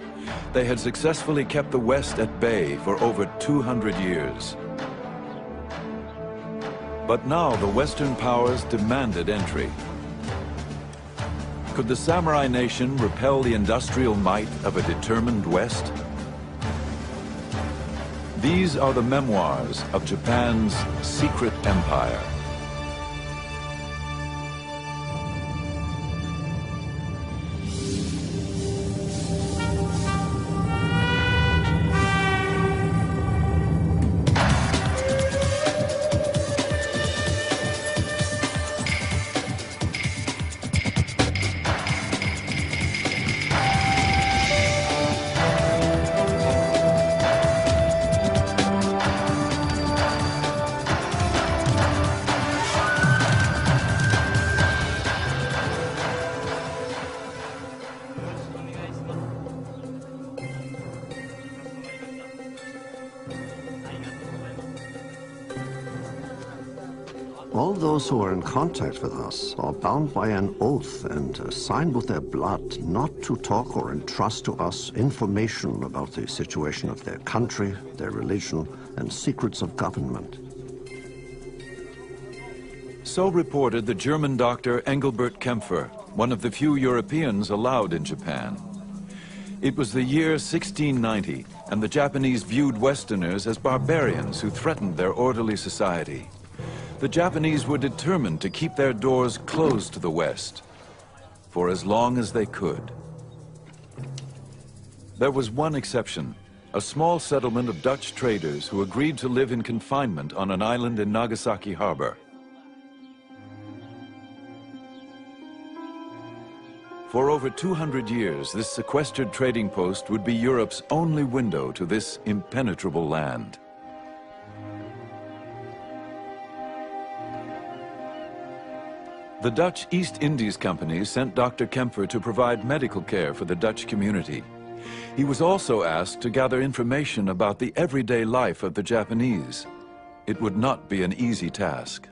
They had successfully kept the West at bay for over 200 years. But now the Western powers demanded entry. Could the samurai nation repel the industrial might of a determined West? These are the memoirs of Japan's secret empire. All those who are in contact with us are bound by an oath and signed with their blood not to talk or entrust to us information about the situation of their country, their religion, and secrets of government. So reported the German doctor Engelbert Kempfer, one of the few Europeans allowed in Japan. It was the year 1690, and the Japanese viewed Westerners as barbarians who threatened their orderly society. The Japanese were determined to keep their doors closed to the West for as long as they could. There was one exception, a small settlement of Dutch traders who agreed to live in confinement on an island in Nagasaki harbor. For over 200 years, this sequestered trading post would be Europe's only window to this impenetrable land. The Dutch East Indies Company sent Dr. Kempfer to provide medical care for the Dutch community. He was also asked to gather information about the everyday life of the Japanese. It would not be an easy task.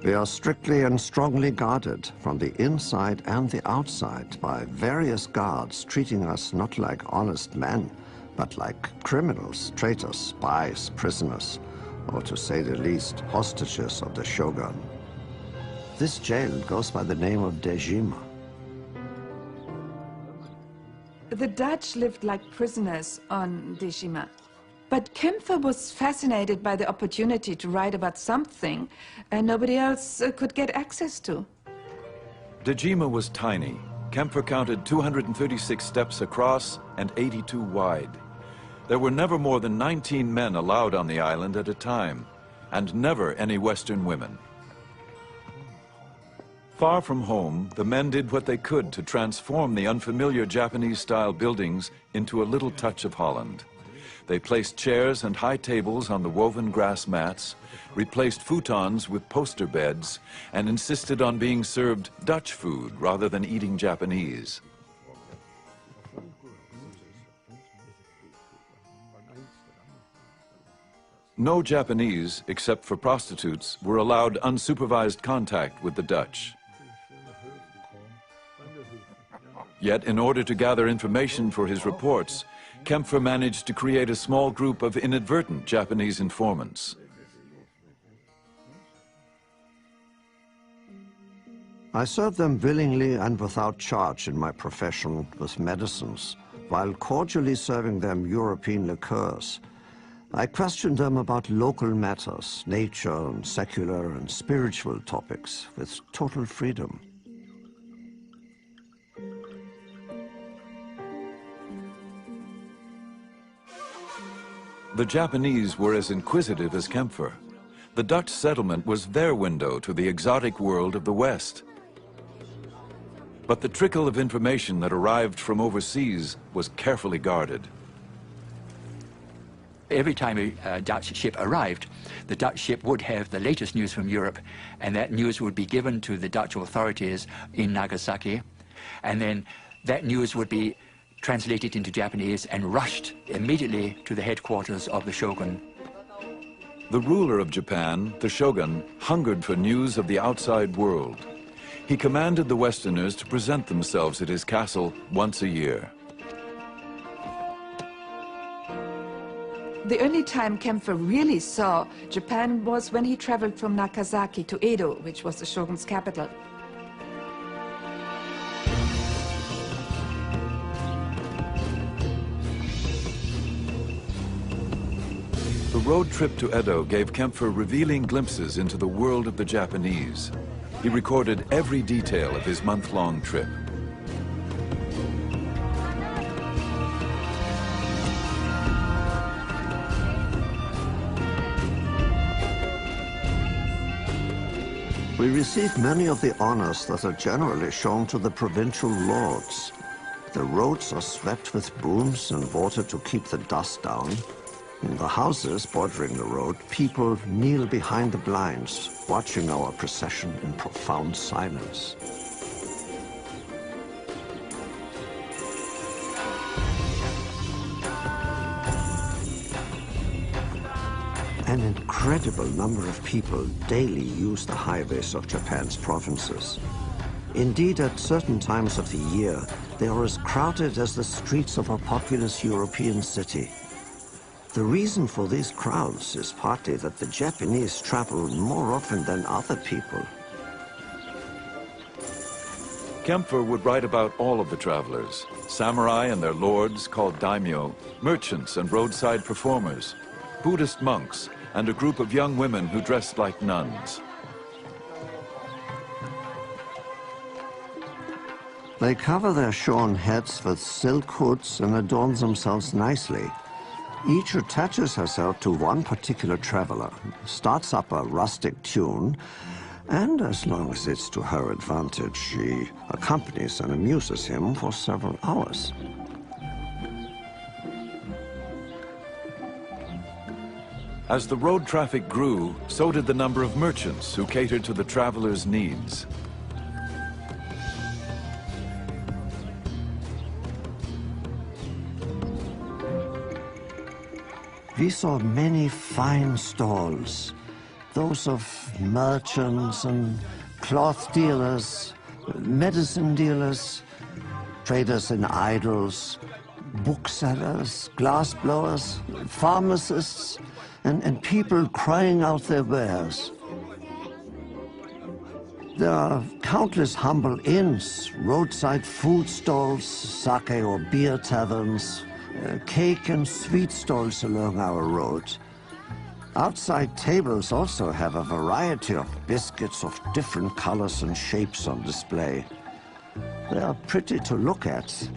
They are strictly and strongly guarded from the inside and the outside by various guards treating us not like honest men, but like criminals, traitors, spies, prisoners, or to say the least, hostages of the shogun. This jail goes by the name of Dejima. The Dutch lived like prisoners on Dejima. But Kempfer was fascinated by the opportunity to write about something nobody else could get access to. Dejima was tiny. Kempfer counted 236 steps across and 82 wide. There were never more than 19 men allowed on the island at a time, and never any Western women. Far from home, the men did what they could to transform the unfamiliar Japanese-style buildings into a little touch of Holland. They placed chairs and high tables on the woven grass mats, replaced futons with poster beds, and insisted on being served Dutch food rather than eating Japanese. No Japanese, except for prostitutes, were allowed unsupervised contact with the Dutch. Yet, in order to gather information for his reports, Kempfer managed to create a small group of inadvertent Japanese informants. I served them willingly and without charge in my profession with medicines, while cordially serving them European liqueurs. I questioned them about local matters, nature and secular and spiritual topics, with total freedom. The Japanese were as inquisitive as Kempfer. The Dutch settlement was their window to the exotic world of the West. But the trickle of information that arrived from overseas was carefully guarded. Every time a Dutch ship arrived, the Dutch ship would have the latest news from Europe, and that news would be given to the Dutch authorities in Nagasaki, and then that news would be translated into Japanese and rushed immediately to the headquarters of the shogun. The ruler of Japan, the shogun, hungered for news of the outside world. He commanded the Westerners to present themselves at his castle once a year. The only time Kempfer really saw Japan was when he traveled from Nagasaki to Edo, which was the shogun's capital. The road trip to Edo gave Kempfer revealing glimpses into the world of the Japanese. He recorded every detail of his month-long trip. We received many of the honors that are generally shown to the provincial lords. The roads are swept with brooms and water to keep the dust down. In the houses bordering the road, people kneel behind the blinds, watching our procession in profound silence. An incredible number of people daily use the highways of Japan's provinces. Indeed, at certain times of the year, they are as crowded as the streets of a populous European city. The reason for these crowds is partly that the Japanese travel more often than other people. Kempfer would write about all of the travelers, samurai and their lords called daimyo, merchants and roadside performers, Buddhist monks, and a group of young women who dressed like nuns. They cover their shorn heads with silk hoods and adorn themselves nicely. Each attaches herself to one particular traveler, starts up a rustic tune, and as long as it's to her advantage, she accompanies and amuses him for several hours. As the road traffic grew, so did the number of merchants who catered to the travelers' needs. We saw many fine stalls, those of merchants and cloth dealers, medicine dealers, traders in idols, booksellers, glassblowers, pharmacists, and people crying out their wares. There are countless humble inns, roadside food stalls, sake or beer taverns, cake and sweet stalls along our road. Outside tables also have a variety of biscuits of different colors and shapes on display. They are pretty to look at,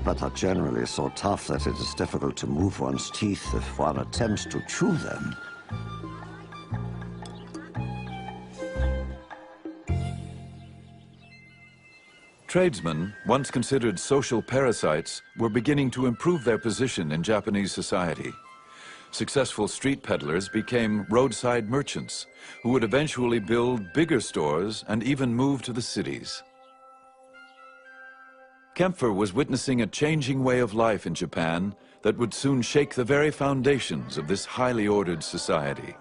but are generally so tough that it is difficult to move one's teeth if one attempts to chew them. Tradesmen, once considered social parasites, were beginning to improve their position in Japanese society. Successful street peddlers became roadside merchants, who would eventually build bigger stores and even move to the cities. Kempfer was witnessing a changing way of life in Japan that would soon shake the very foundations of this highly ordered society.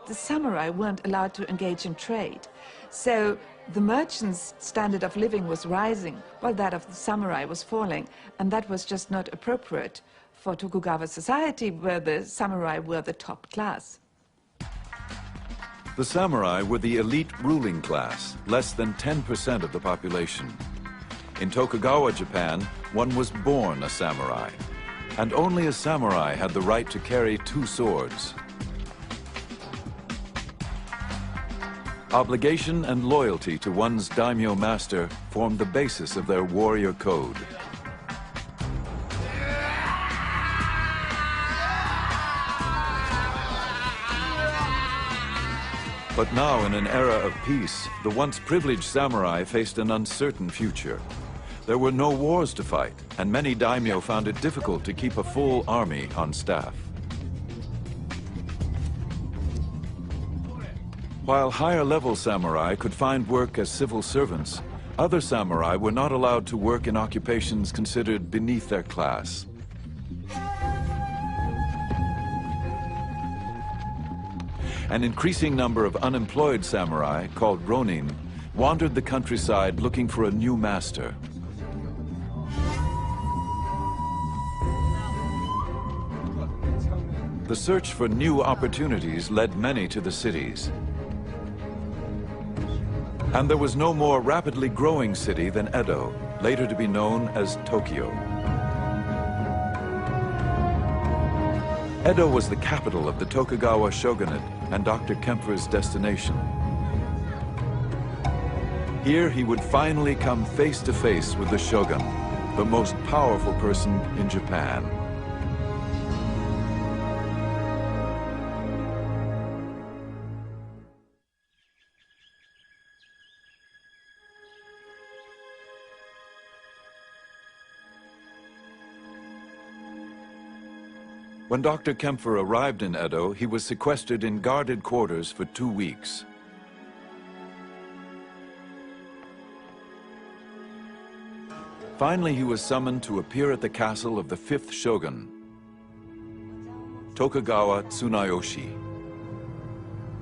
The samurai weren't allowed to engage in trade, so the merchants' standard of living was rising while that of the samurai was falling, and that was just not appropriate for Tokugawa society, where the samurai were the top class. The samurai were the elite ruling class, less than 10% of the population. In Tokugawa, Japan, one was born a samurai, and only a samurai had the right to carry 2 swords. Obligation and loyalty to one's daimyo master formed the basis of their warrior code. But now, in an era of peace, the once privileged samurai faced an uncertain future. There were no wars to fight, and many daimyo found it difficult to keep a full army on staff. While higher-level samurai could find work as civil servants, other samurai were not allowed to work in occupations considered beneath their class. An increasing number of unemployed samurai, called ronin, wandered the countryside looking for a new master. The search for new opportunities led many to the cities. And there was no more rapidly growing city than Edo, later to be known as Tokyo. Edo was the capital of the Tokugawa shogunate and Dr. Kempfer's destination. Here he would finally come face to face with the shogun, the most powerful person in Japan. When Dr. Kempfer arrived in Edo, he was sequestered in guarded quarters for 2 weeks. Finally, he was summoned to appear at the castle of the 5th shogun, Tokugawa Tsunayoshi.